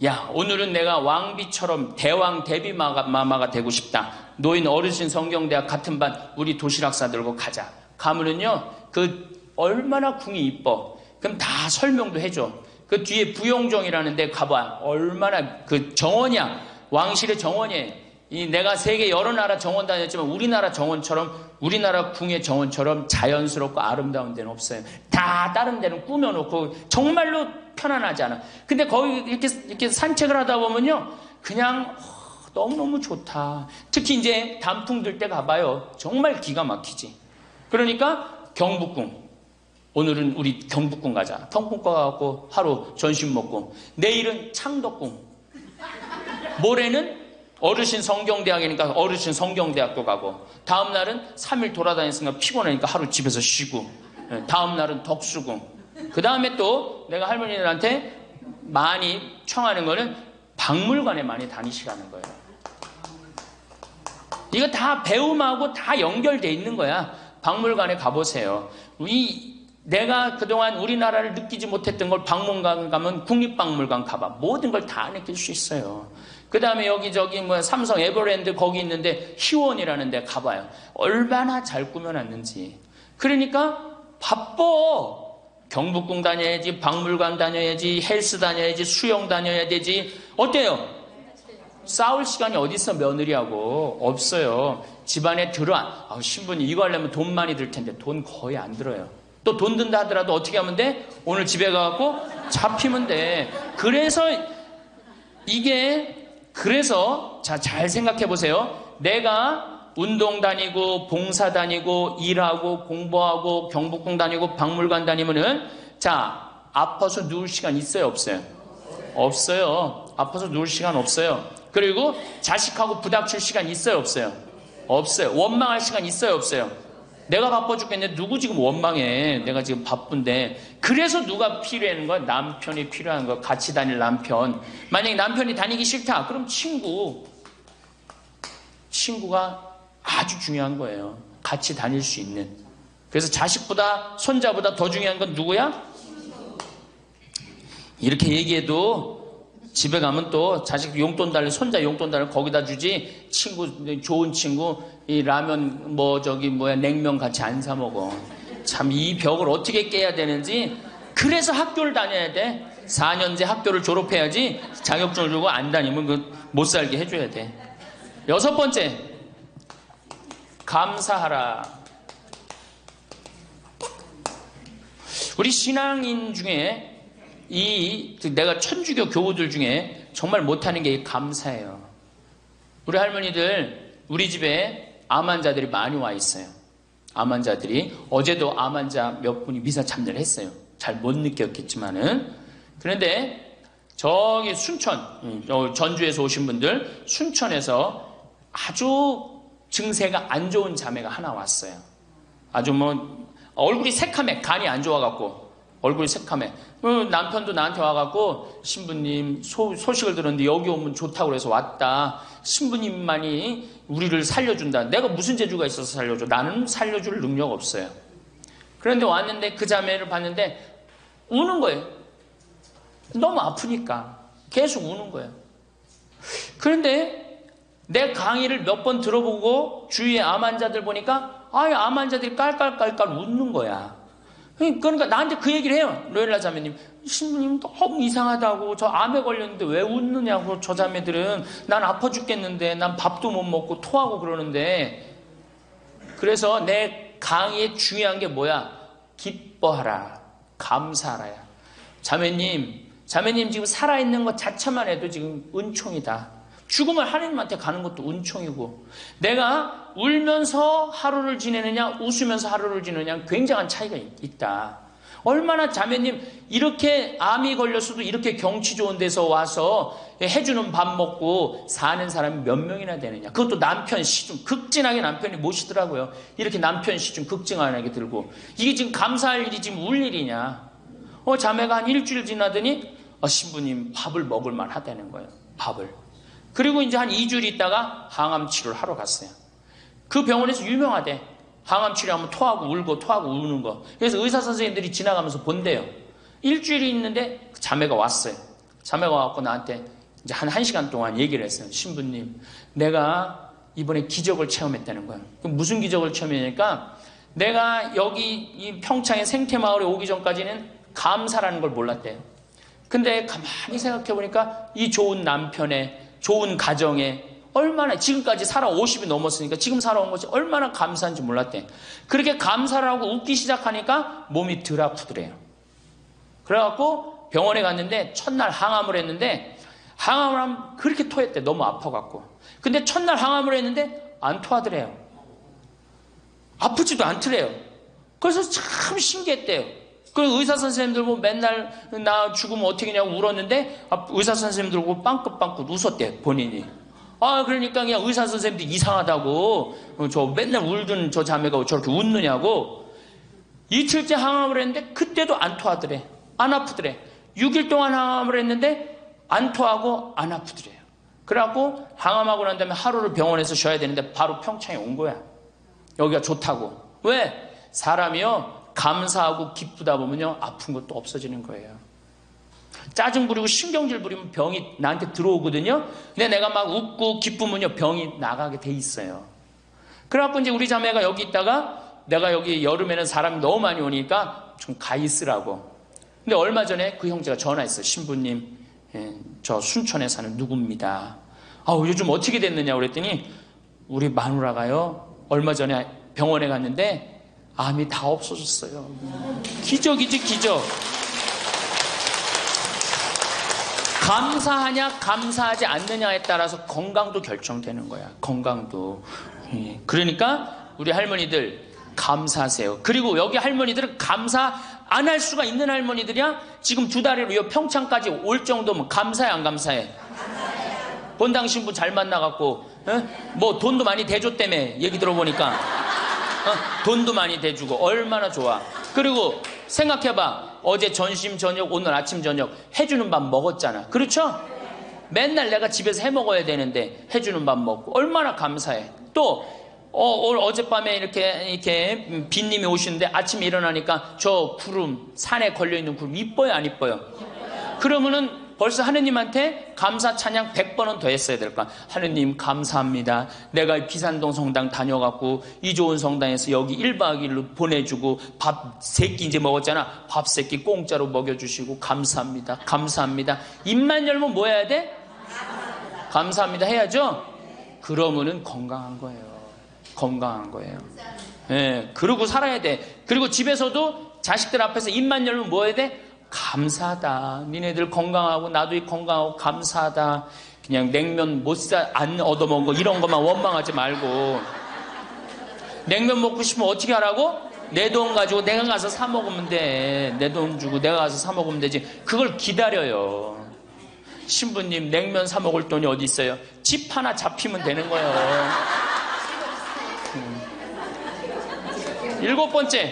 [SPEAKER 1] 야, 오늘은 내가 왕비처럼 대왕 대비마마가 되고 싶다. 노인 어르신 성경대학 같은 반 우리 도시락싸 들고 가자. 가면은요, 그 얼마나 궁이 이뻐. 그럼 다 설명도 해줘. 그 뒤에 부용정이라는 데 가봐. 얼마나 그 정원이야. 왕실의 정원이에요. 내가 세계 여러 나라 정원 다녔지만 우리나라 정원처럼, 우리나라 궁의 정원처럼 자연스럽고 아름다운 데는 없어요. 다 다른 데는 꾸며놓고 정말로 편안하지 않아. 근데 거기 이렇게 산책을 하다 보면요, 그냥 너무너무 좋다. 특히 이제 단풍 들 때 가봐요. 정말 기가 막히지. 그러니까 경복궁. 오늘은 우리 경복궁 가자. 경복궁 가갖고 하루 점심 먹고, 내일은 창덕궁, 모레는 어르신 성경대학이니까 어르신 성경대학도 가고, 다음 날은 3일 돌아다녔으니까 피곤하니까 하루 집에서 쉬고, 다음 날은 덕수궁. 그 다음에 또 내가 할머니들한테 많이 청하는 거는 박물관에 많이 다니시라는 거예요. 이거 다 배움하고 다 연결돼 있는 거야. 박물관에 가보세요. 내가 그동안 우리나라를 느끼지 못했던 걸 박물관 가면 국립박물관 가봐. 모든 걸 다 느낄 수 있어요. 그 다음에 여기저기 삼성 에버랜드 거기 있는데 희원이라는 데 가봐요. 얼마나 잘 꾸며놨는지. 그러니까 바빠. 경복궁 다녀야지, 박물관 다녀야지, 헬스 다녀야지, 수영 다녀야 되지. 어때요? 싸울 시간이 어디 있어, 며느리하고. 없어요. 집안에 신부님 이거 하려면 돈 많이 들 텐데 돈 거의 안 들어요. 또 돈 든다 하더라도 어떻게 하면 돼? 오늘 집에 가갖고 잡히면 돼. 그래서 자, 잘 생각해 보세요. 내가 운동 다니고 봉사 다니고 일하고 공부하고 경복궁 다니고 박물관 다니면은, 자, 아파서 누울 시간 있어요, 없어요? 없어요. 아파서 누울 시간 없어요. 그리고 자식하고 부닥칠 시간 있어요, 없어요? 없어요. 원망할 시간 있어요, 없어요? 내가 바빠 죽겠는데 누구 지금 원망해. 내가 지금 바쁜데. 그래서 누가 필요한 거야? 남편이 필요한 거야. 같이 다닐 남편. 만약에 남편이 다니기 싫다, 그럼 친구가 아주 중요한 거예요. 같이 다닐 수 있는. 그래서 자식보다 손자보다 더 중요한 건 누구야? 이렇게 얘기해도 집에 가면 또 자식 용돈 달래, 손자 용돈 달래 거기다 주지, 좋은 친구 이 라면 냉면 같이 안 사 먹어. 참 이 벽을 어떻게 깨야 되는지. 그래서 학교를 다녀야 돼. 4년제 학교를 졸업해야지 자격증을 주고 안 다니면 못 살게 해줘야 돼. 6번째, 감사하라. 우리 신앙인 중에 내가 천주교 교우들 중에 정말 못하는 게 감사해요. 우리 할머니들, 우리 집에 암 환자들이 많이 와 있어요. 암 환자들이. 어제도 암 환자 몇 분이 미사 참여를 했어요. 잘 못 느꼈겠지만은. 그런데 저기 순천, 전주에서 오신 분들, 순천에서 아주 증세가 안 좋은 자매가 하나 왔어요. 아주 얼굴이 새카매, 간이 안 좋아갖고 얼굴이 새카매. 남편도 나한테 와갖고, 신부님 소식을 들었는데 여기 오면 좋다고 그래서 왔다. 신부님만이 우리를 살려준다. 내가 무슨 재주가 있어서 살려줘? 나는 살려줄 능력 없어요. 그런데 왔는데 그 자매를 봤는데 우는 거예요. 너무 아프니까 계속 우는 거예요. 그런데 내 강의를 몇 번 들어보고 주위에 암 환자들 보니까 암 환자들이 깔깔깔깔 웃는 거야. 그러니까 나한테 그 얘기를 해요. 로엘라 자매님, 신부님 너무 이상하다고. 저 암에 걸렸는데 왜 웃느냐고. 저 자매들은 난 아파 죽겠는데, 난 밥도 못 먹고 토하고 그러는데. 그래서 내 강의에 중요한 게 뭐야? 기뻐하라, 감사하라야. 자매님 지금 살아있는 것 자체만 해도 지금 은총이다. 죽음을 하나님한테 가는 것도 은총이고, 내가 울면서 하루를 지내느냐 웃으면서 하루를 지내느냐 굉장한 차이가 있다. 얼마나 자매님 이렇게 암이 걸렸어도 이렇게 경치 좋은 데서 와서 해주는 밥 먹고 사는 사람이 몇 명이나 되느냐. 그것도 남편 시중 극진하게 남편이 모시더라고요. 이렇게 남편 시중 극진하게 들고. 이게 지금 감사할 일이 지금 울 일이냐. 자매가 한 일주일 지나더니 신부님 밥을 먹을 만하다는 거예요. 밥을. 그리고 이제 한 2주일 있다가 항암 치료를 하러 갔어요. 그 병원에서 유명하대. 항암 치료하면 토하고 울고 토하고 우는 거. 그래서 의사 선생님들이 지나가면서 본대요. 일주일이 있는데 자매가 왔어요. 자매가 와갖고 나한테 이제 한 1시간 동안 얘기를 했어요. 신부님, 내가 이번에 기적을 체험했다는 거예요. 그럼 무슨 기적을 체험했냐니까 내가 여기 이 평창의 생태마을에 오기 전까지는 감사라는 걸 몰랐대요. 근데 가만히 생각해보니까 이 좋은 남편의 좋은 가정에 얼마나 지금까지 살아 50이 넘었으니까 지금 살아온 것이 얼마나 감사한지 몰랐대. 그렇게 감사를 하고 웃기 시작하니까 몸이 덜 아프더래요. 그래갖고 병원에 갔는데 첫날 항암을 했는데 항암을 하면 그렇게 토했대. 너무 아파갖고. 근데 첫날 항암을 했는데 안 토하더래요. 아프지도 않더래요. 그래서 참 신기했대요. 그 의사 선생님들 보고 맨날 나 죽으면 어떻게 하냐고 울었는데 의사 선생님들 보고 빵긋빵긋 웃었대 본인이. 그러니까 그냥 의사 선생님도 이상하다고 저 맨날 울던 저 자매가 저렇게 웃느냐고. 이틀째 항암을 했는데 그때도 안 토하더래. 안 아프더래. 6일 동안 항암을 했는데 안 토하고 안 아프더래요. 그래갖고 항암하고 난 다음에 하루를 병원에서 쉬어야 되는데 바로 평창에 온 거야. 여기가 좋다고. 왜? 사람이요 감사하고 기쁘다 보면요 아픈 것도 없어지는 거예요. 짜증 부리고 신경질 부리면 병이 나한테 들어오거든요. 근데 내가 막 웃고 기쁘면요 병이 나가게 돼 있어요. 그래갖고 이제 우리 자매가 여기 있다가 내가 여기 여름에는 사람이 너무 많이 오니까 좀 가 있으라고. 근데 얼마 전에 그 형제가 전화했어요. 신부님, 저 순천에 사는 누구입니다. 요즘 어떻게 됐느냐 그랬더니 우리 마누라가요 얼마 전에 병원에 갔는데 암이 다 없어졌어요. 기적이지 기적. 감사하냐 감사하지 않느냐에 따라서 건강도 결정되는 거야. 건강도. 그러니까 우리 할머니들 감사하세요. 그리고 여기 할머니들은 감사 안 할 수가 있는 할머니들이야. 지금 2달이로 이 평창까지 올 정도면 감사해 안 감사해? 본당 신부 잘 만나갖고 뭐 돈도 많이 대줬다며 얘기 들어보니까 돈도 많이 대주고 얼마나 좋아. 그리고 생각해봐. 어제 점심 저녁 오늘 아침 저녁 해주는 밥 먹었잖아. 그렇죠? 맨날 내가 집에서 해 먹어야 되는데 해주는 밥 먹고 얼마나 감사해. 또 오늘 어젯밤에 이렇게 빈님이 오시는데 아침에 일어나니까 저 구름 산에 걸려있는 구름 이뻐요 안 이뻐요? 그러면은 벌써 하느님한테 감사 찬양 100번은 더 했어야 될 거야. 하느님 감사합니다. 내가 비산동 성당 다녀갖고 이 좋은 성당에서 여기 1박 2일로 보내주고 밥 3끼 이제 먹었잖아. 밥 3끼 공짜로 먹여주시고 감사합니다. 감사합니다. 입만 열면 뭐 해야 돼? 감사합니다 해야죠. 그러면은 건강한 거예요. 건강한 거예요. 그러고 살아야 돼. 그리고 집에서도 자식들 앞에서 입만 열면 뭐 해야 돼? 감사하다. 니네들 건강하고 나도 건강하고 감사하다. 그냥 냉면 안 얻어먹은 거 이런 것만 원망하지 말고. 냉면 먹고 싶으면 어떻게 하라고? 내 돈 가지고 내가 가서 사 먹으면 돼. 내 돈 주고 내가 가서 사 먹으면 되지. 그걸 기다려요. 신부님 냉면 사 먹을 돈이 어디 있어요? 집 하나 잡히면 되는 거예요. 7번째,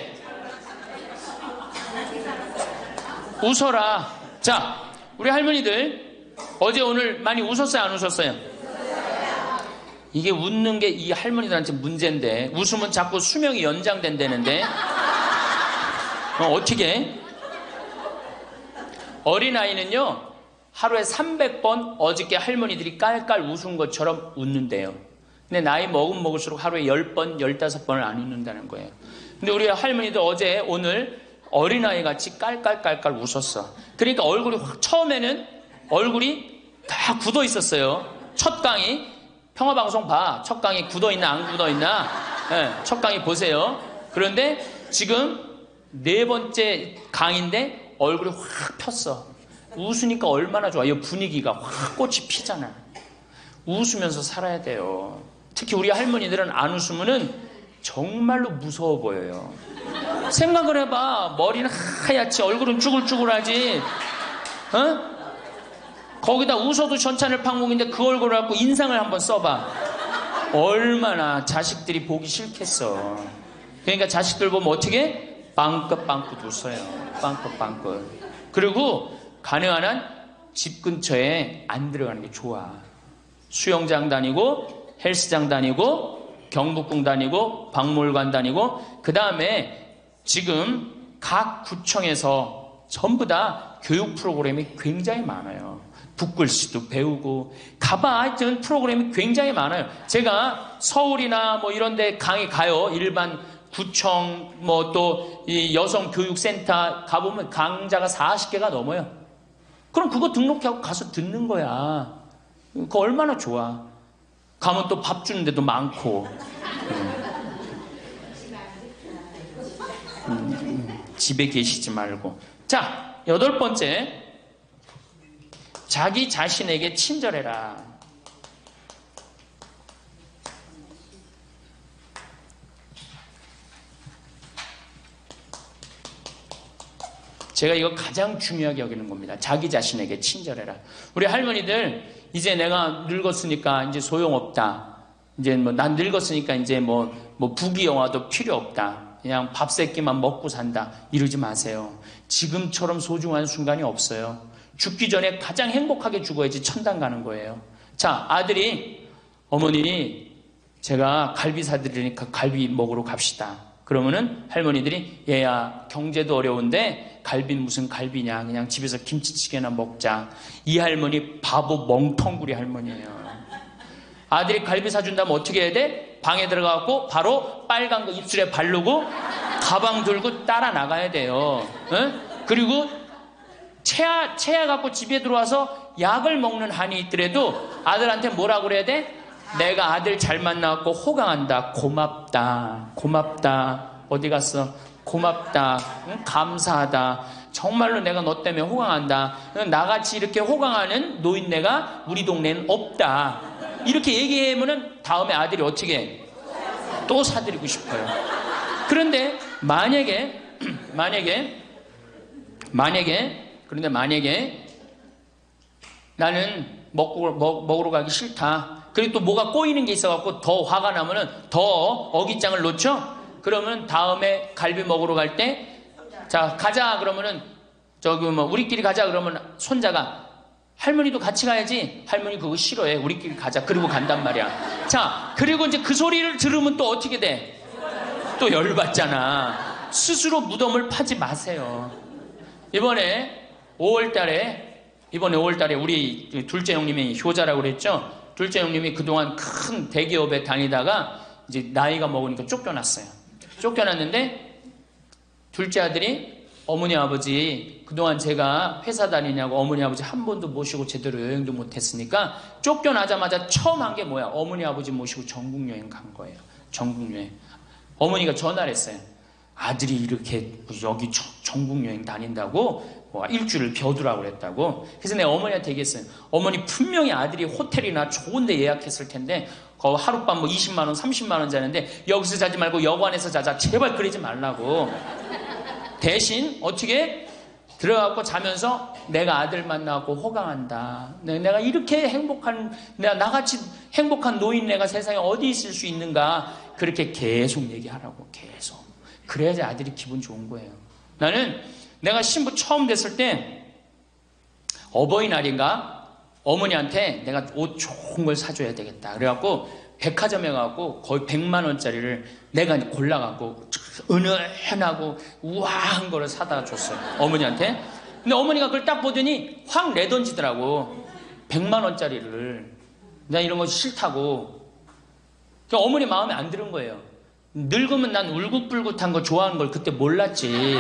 [SPEAKER 1] 웃어라. 자, 우리 할머니들 어제 오늘 많이 웃었어요 안 웃었어요? 이게 웃는 게 이 할머니들한테 문제인데 웃으면 자꾸 수명이 연장된다는데 어떻게? 어린아이는요 하루에 300번 어저께 할머니들이 깔깔 웃은 것처럼 웃는데요. 근데 나이 먹을수록 하루에 10번, 15번을 안 웃는다는 거예요. 근데 우리 할머니들 어제 오늘 어린아이 같이 깔깔깔깔 웃었어. 그러니까 얼굴이 처음에는 얼굴이 다 굳어 있었어요. 첫 강의 평화방송 봐. 첫 강의 굳어 있나 안 굳어 있나? 첫 강의 보세요. 그런데 지금 4번째 강의인데 얼굴이 확 폈어. 웃으니까 얼마나 좋아. 이 분위기가 확 꽃이 피잖아. 웃으면서 살아야 돼요. 특히 우리 할머니들은 안 웃으면은 정말로 무서워 보여요. 생각을 해봐. 머리는 하얗지, 얼굴은 쭈글쭈글하지. 어? 거기다 웃어도 전찬을 판국인데 그 얼굴을 갖고 인상을 한번 써봐. 얼마나 자식들이 보기 싫겠어. 그러니까 자식들 보면 어떻게? 빵긋빵긋 웃어요. 빵긋빵긋. 그리고 가능한 한 집 근처에 안 들어가는 게 좋아. 수영장 다니고 헬스장 다니고 경복궁 다니고 박물관 다니고, 그 다음에 지금 각 구청에서 전부 다 교육 프로그램이 굉장히 많아요. 붓글씨도 배우고 가봐. 하여튼 프로그램이 굉장히 많아요. 제가 서울이나 뭐 이런 데 강의 가요. 일반 구청 뭐 또 이 여성교육센터 가보면 강좌가 40개가 넘어요. 그럼 그거 등록하고 가서 듣는 거야. 그거 얼마나 좋아. 가면 또 밥 주는 데도 많고. 집에 계시지 말고. 자, 8번째. 자기 자신에게 친절해라. 제가 이거 가장 중요하게 여기는 겁니다. 자기 자신에게 친절해라. 우리 할머니들, 이제 내가 늙었으니까 이제 소용없다. 이제 뭐 난 늙었으니까 이제 뭐 부귀영화도 필요 없다. 그냥 밥 세끼만 먹고 산다. 이러지 마세요. 지금처럼 소중한 순간이 없어요. 죽기 전에 가장 행복하게 죽어야지 천당 가는 거예요. 자, 아들이, 어머니 제가 갈비 사드리니까 갈비 먹으러 갑시다. 그러면은 할머니들이, 얘야 경제도 어려운데 갈비는 무슨 갈비냐, 그냥 집에서 김치찌개나 먹자. 이 할머니 바보 멍텅구리 할머니예요. 아들이 갈비 사준다면 어떻게 해야 돼? 방에 들어가고 바로 빨간 거 입술에 바르고 가방 들고 따라 나가야 돼요. 응? 그리고 체하 갖고 집에 들어와서 약을 먹는 한이 있더라도 아들한테 뭐라고 그래야 돼? 내가 아들 잘 만나갖고 호강한다. 고맙다. 고맙다. 어디 갔어? 고맙다. 응? 감사하다. 정말로 내가 너 때문에 호강한다. 나같이 이렇게 호강하는 노인네가 우리 동네는 없다. 이렇게 얘기하면은 다음에 아들이 어떻게 해? 또 사드리고 싶어요. 그런데 만약에 나는 먹으러 가기 싫다. 그리고 또 뭐가 꼬이는 게 있어갖고 더 화가 나면은 더 어깃장을 놓죠? 그러면 다음에 갈비 먹으러 갈 때, 자, 가자. 그러면은, 우리끼리 가자. 그러면 손자가, 할머니도 같이 가야지. 할머니 그거 싫어해. 우리끼리 가자. 그리고 간단 말이야. 자, 그리고 이제 그 소리를 들으면 또 어떻게 돼? 또 열받잖아. 스스로 무덤을 파지 마세요. 이번에 5월달에 우리 둘째 형님이 효자라고 그랬죠? 둘째 형님이 그동안 큰 대기업에 다니다가 이제 나이가 먹으니까 쫓겨났어요. 쫓겨났는데 둘째 아들이, 어머니 아버지 그동안 제가 회사 다니냐고 어머니 아버지 한 번도 모시고 제대로 여행도 못했으니까 쫓겨나자마자 처음 한 게 뭐야? 어머니 아버지 모시고 전국여행 간 거예요. 전국여행. 어머니가 전화를 했어요. 아들이 이렇게 여기 전국여행 다닌다고 뭐 일주일을 벼두라고 그랬다고. 그래서 내가 어머니한테 얘기했어요. 어머니 분명히 아들이 호텔이나 좋은 데 예약했을 텐데 거 하룻밤 뭐 20만 원 30만 원 자는데 여기서 자지 말고 여관에서 자자. 제발 그러지 말라고. 대신 어떻게 들어가고 자면서 내가 아들 만나고 호강한다. 내가 이렇게 행복한, 나같이 행복한 노인네가 세상에 어디 있을 수 있는가. 그렇게 계속 얘기하라고. 계속. 그래야지 아들이 기분 좋은 거예요. 나는 내가 신부 처음 됐을 때 어버이날인가 어머니한테 내가 옷 좋은 걸 사줘야 되겠다. 그래갖고 백화점에 가고 거의 100만 원짜리를 내가 골라갖고 은은하고 우아한 거를 사다 줬어요. 어머니한테. 근데 어머니가 그걸 딱 보더니 확 내던지더라고. 100만 원짜리를. 나 이런 거 싫다고. 그러니까 어머니 마음에 안 드는 거예요. 늙으면 난 울긋불긋한 거 좋아하는 걸 그때 몰랐지.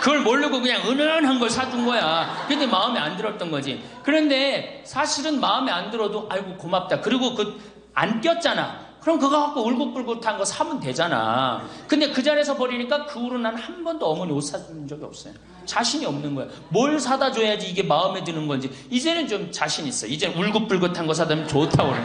[SPEAKER 1] 그걸 모르고 그냥 은은한 걸 사준 거야. 근데 마음에 안 들었던 거지. 그런데 사실은 마음에 안 들어도 아이고 고맙다. 그리고 안 꼈잖아. 그럼 그거 갖고 울긋불긋한 거 사면 되잖아. 근데 그 자리에서 버리니까 그 후로 난 한 번도 어머니 옷 사준 적이 없어요. 자신이 없는 거야. 뭘 사다 줘야지 이게 마음에 드는 건지. 이제는 좀 자신 있어. 이제는 울긋불긋한 거 사다 주면 좋다고 그래.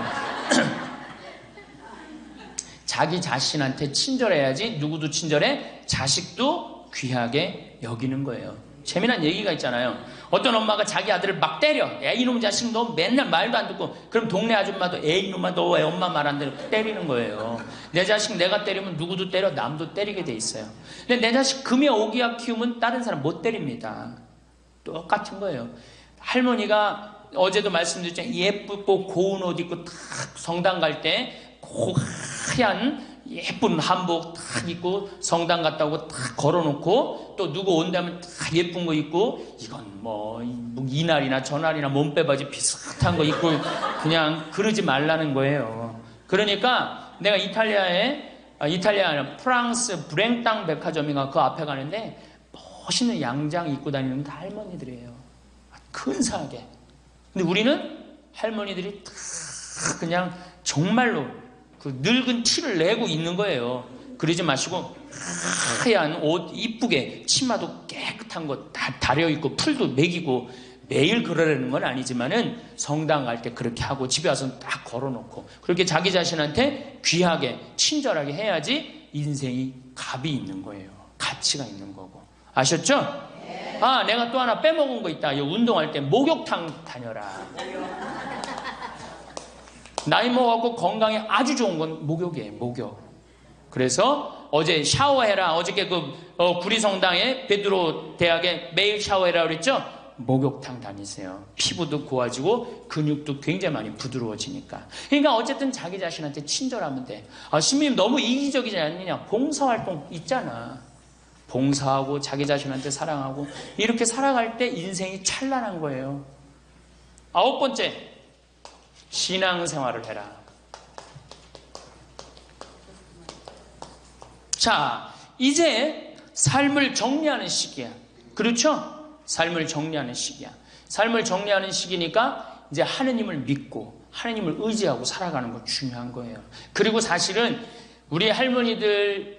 [SPEAKER 1] 자기 자신한테 친절해야지 누구도 친절해? 자식도 귀하게 여기는 거예요. 재미난 얘기가 있잖아요. 어떤 엄마가 자기 아들을 막 때려. 야, 이놈 자식 너 맨날 말도 안 듣고. 그럼 동네 아줌마도 에이 이놈아 너 왜 엄마 말 안 듣고 때리는 거예요. 내 자식 내가 때리면 누구도 때려, 남도 때리게 돼 있어요. 근데 내 자식 금이야 오기야 키우면 다른 사람 못 때립니다. 똑같은 거예요. 할머니가 어제도 말씀드렸잖아요. 예쁘고 고운 옷 입고 탁 성당 갈 때 하얀 예쁜 한복 탁 입고 성당 갔다 오고 탁 걸어놓고 또 누구 온다면 탁 예쁜 거 입고 이건 뭐 이날이나 저날이나 몸빼바지 비슷한 거 입고 그냥 그러지 말라는 거예요. 그러니까 내가 이탈리아 프랑스 브랭땅 백화점인가 그 앞에 가는데 멋있는 양장 입고 다니는 다 할머니들이에요. 근사하게. 근데 우리는 할머니들이 다 그냥 정말로 그 늙은 티를 내고 있는 거예요. 그러지 마시고 하얀 옷 이쁘게 치마도 깨끗한 거 다 다려입고 풀도 먹이고 매일 그러려는 건 아니지만은 성당 갈 때 그렇게 하고 집에 와서 딱 걸어놓고 그렇게 자기 자신한테 귀하게 친절하게 해야지 인생이 값이 있는 거예요. 가치가 있는 거고. 아셨죠? 아, 내가 또 하나 빼먹은 거 있다. 운동할 때 목욕탕 다녀라. 나이 먹어갖고 건강에 아주 좋은 건 목욕이에요. 목욕. 그래서 어제 샤워해라. 어저께 구리성당에 베드로 대학에 매일 샤워해라 그랬죠? 목욕탕 다니세요. 피부도 고와지고 근육도 굉장히 많이 부드러워지니까. 그러니까 어쨌든 자기 자신한테 친절하면 돼. 아, 신부님 너무 이기적이지 않느냐. 봉사활동 있잖아. 봉사하고 자기 자신한테 사랑하고 이렇게 살아갈 때 인생이 찬란한 거예요. 9번째, 신앙생활을 해라. 자, 이제 삶을 정리하는 시기야. 그렇죠? 삶을 정리하는 시기야. 삶을 정리하는 시기니까 이제 하느님을 믿고 하느님을 의지하고 살아가는 거 중요한 거예요. 그리고 사실은 우리 할머니들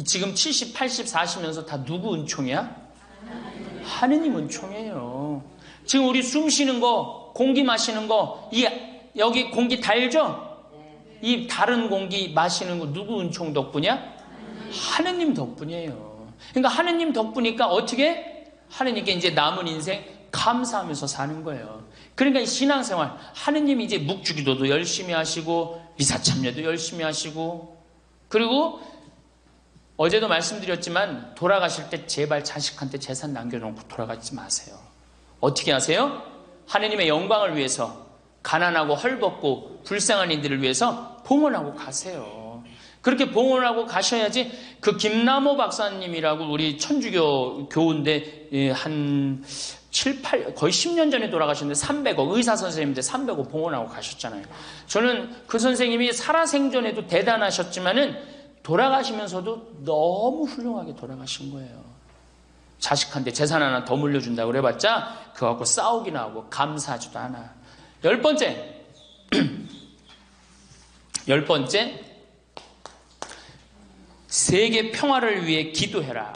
[SPEAKER 1] 지금 70, 80, 40면서 다 누구 은총이야? 하느님 은총이에요. 지금 우리 숨 쉬는 거, 공기 마시는 거, 여기 공기 달죠? 이 다른 공기 마시는 거 누구 은총 덕분이야? 하느님 덕분이에요. 그러니까 하느님 덕분이니까 어떻게? 하느님께 이제 남은 인생 감사하면서 사는 거예요. 그러니까 이 신앙생활, 하느님이 이제 묵주기도도 열심히 하시고, 미사참여도 열심히 하시고, 그리고 어제도 말씀드렸지만 돌아가실 때 제발 자식한테 재산 남겨놓고 돌아가지 마세요. 어떻게 하세요? 하느님의 영광을 위해서 가난하고 헐벗고 불쌍한 이들을 위해서 봉헌하고 가세요. 그렇게 봉헌하고 가셔야지. 그 김남호 박사님이라고 우리 천주교 교우인데 한 7, 8, 거의 10년 전에 돌아가셨는데 300억, 의사 선생님인데 300억 봉헌하고 가셨잖아요. 저는 그 선생님이 살아생전에도 대단하셨지만은 돌아가시면서도 너무 훌륭하게 돌아가신 거예요. 자식한테 재산 하나 더 물려준다고 그래봤자 그거 갖고 싸우기나 하고 감사하지도 않아. 10번째, 10번째, 세계 평화를 위해 기도해라.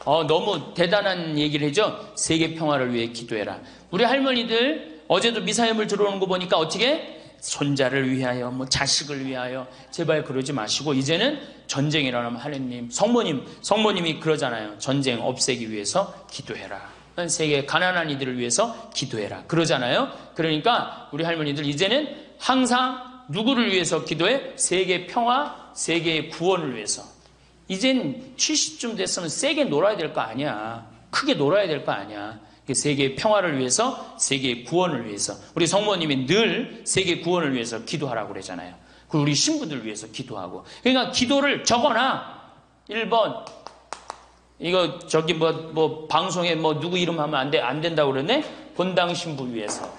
[SPEAKER 1] 너무 대단한 얘기를 해죠. 세계 평화를 위해 기도해라. 우리 할머니들 어제도 미사염을 들어오는 거 보니까 어떻게? 손자를 위하여, 자식을 위하여. 제발 그러지 마시고 이제는 전쟁이 일어나면 하느님, 성모님이 그러잖아요. 전쟁 없애기 위해서 기도해라. 세계 가난한 이들을 위해서 기도해라. 그러잖아요. 그러니까 우리 할머니들 이제는 항상 누구를 위해서 기도해? 세계 평화, 세계의 구원을 위해서. 이젠 70쯤 됐으면 세게 놀아야 될 거 아니야. 크게 놀아야 될 거 아니야. 세계의 평화를 위해서, 세계의 구원을 위해서. 우리 성모님이 늘 세계 구원을 위해서 기도하라고 그러잖아요. 그리고 우리 신부들 위해서 기도하고. 그러니까 기도를 적어놔. 1번. 이거 방송에 누구 이름 하면 안 된다고 그러네? 본당 신부 위해서.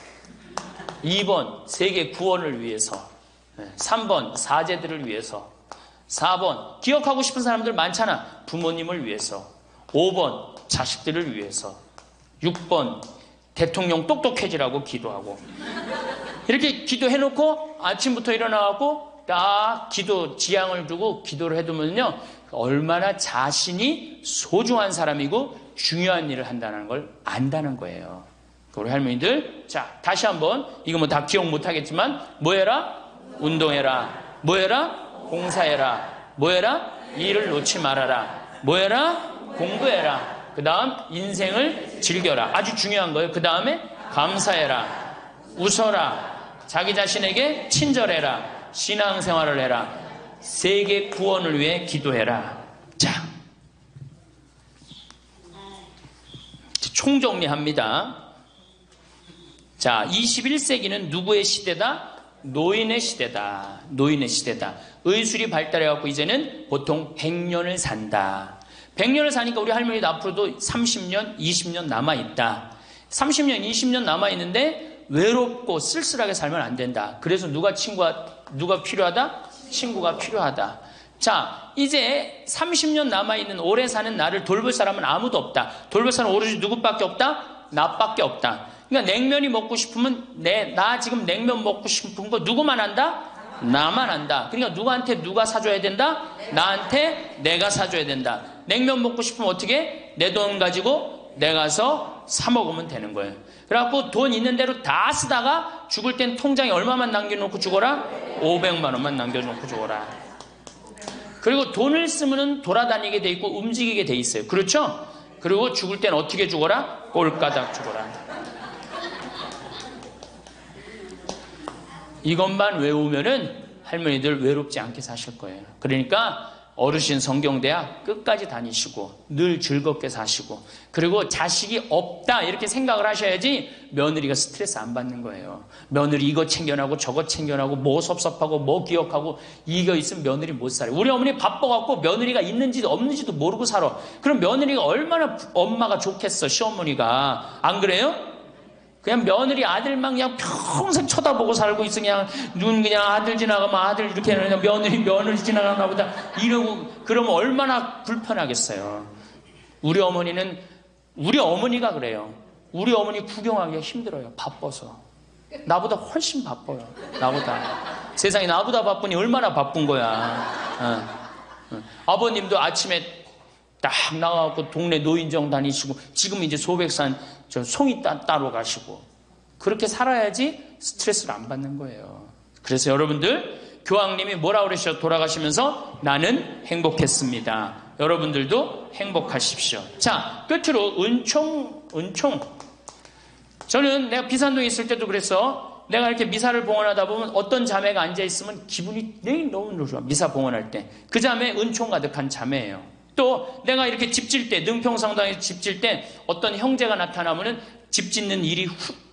[SPEAKER 1] 2번. 세계 구원을 위해서. 3번. 사제들을 위해서. 4번. 기억하고 싶은 사람들 많잖아. 부모님을 위해서. 5번. 자식들을 위해서. 6번, 대통령 똑똑해지라고 기도하고. 이렇게 기도해놓고 아침부터 일어나고 딱 기도 지향을 두고 기도를 해두면요, 얼마나 자신이 소중한 사람이고 중요한 일을 한다는 걸 안다는 거예요. 우리 할머니들, 자, 다시 한번, 이거 다 기억 못하겠지만, 뭐 해라? 운동해라. 뭐해라? 봉사해라. 뭐해라? 일을 놓지 말아라. 뭐해라? 공부해라. 그 다음 인생을 즐겨라. 아주 중요한 거예요. 그 다음에 감사해라. 웃어라. 자기 자신에게 친절해라. 신앙생활을 해라. 세계 구원을 위해 기도해라. 자, 총정리합니다. 자, 21세기는 누구의 시대다? 노인의 시대다. 노인의 시대다. 의술이 발달해갖고 이제는 보통 100년을 산다. 100년을 사니까 우리 할머니도 앞으로도 30년, 20년 남아있다. 30년, 20년 남아있는데 외롭고 쓸쓸하게 살면 안 된다. 그래서 누가 필요하다? 친구가 필요하다. 자, 이제 30년 남아있는 오래 사는 나를 돌볼 사람은 아무도 없다. 돌볼 사람은 오로지 누구밖에 없다? 나밖에 없다. 그러니까 냉면이 먹고 싶으면 나 지금 냉면 먹고 싶은 거 누구만 한다? 나만 한다. 그러니까 누구한테 누가 사줘야 된다? 나한테 내가 사줘야 된다. 냉면 먹고 싶으면 어떻게? 내 돈 가지고 내가 가서 사 먹으면 되는 거예요. 그래갖고 돈 있는 대로 다 쓰다가 죽을 땐 통장에 얼마만 남겨놓고 죽어라? 500만 원만 남겨놓고 죽어라. 그리고 돈을 쓰면 돌아다니게 돼 있고 움직이게 돼 있어요. 그렇죠? 그리고 죽을 땐 어떻게 죽어라? 꼴까닥 죽어라. 이것만 외우면은 할머니들 외롭지 않게 사실 거예요. 그러니까 어르신 성경대학 끝까지 다니시고 늘 즐겁게 사시고 그리고 자식이 없다 이렇게 생각을 하셔야지 며느리가 스트레스 안 받는 거예요. 며느리 이거 챙겨나고 저거 챙겨나고 뭐 섭섭하고 뭐 기억하고 이거 있으면 며느리 못 살아요. 우리 어머니 바빠갖고 며느리가 있는지도 없는지도 모르고 살아. 그럼 며느리가 얼마나 엄마가 좋겠어. 시어머니가. 안 그래요? 그냥 며느리 아들만 그냥 평생 쳐다보고 살고 있어. 그냥 눈 그냥 아들 지나가면 아들 이렇게 하는 며느리 지나가나 보다 이러고 그러면 얼마나 불편하겠어요. 우리 어머니가 그래요. 우리 어머니 구경하기가 힘들어요. 바빠서. 나보다 훨씬 바빠요. 나보다. 세상에 나보다 바쁘니 얼마나 바쁜 거야. 아버님도 아침에 딱 나가고 동네 노인정 다니시고 지금 이제 소백산 송이 따로 가시고 그렇게 살아야지 스트레스를 안 받는 거예요. 그래서 여러분들 교황님이 뭐라 그러셔 돌아가시면서 나는 행복했습니다. 여러분들도 행복하십시오. 자, 끝으로 은총. 저는 내가 비산동에 있을 때도 그래서 내가 이렇게 미사를 봉헌하다 보면 어떤 자매가 앉아있으면 기분이 너무 좋아. 미사 봉헌할 때. 그 자매 은총 가득한 자매예요. 또 내가 이렇게 집 질 때 능평성당에서 집 질 때 어떤 형제가 나타나면은 집 짓는 일이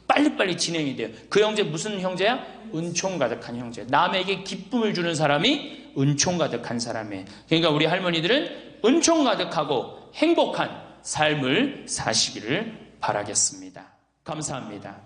[SPEAKER 1] 빨리빨리 진행이 돼요. 그 형제 무슨 형제야? 은총 가득한 형제. 남에게 기쁨을 주는 사람이 은총 가득한 사람이에요. 그러니까 우리 할머니들은 은총 가득하고 행복한 삶을 사시기를 바라겠습니다. 감사합니다.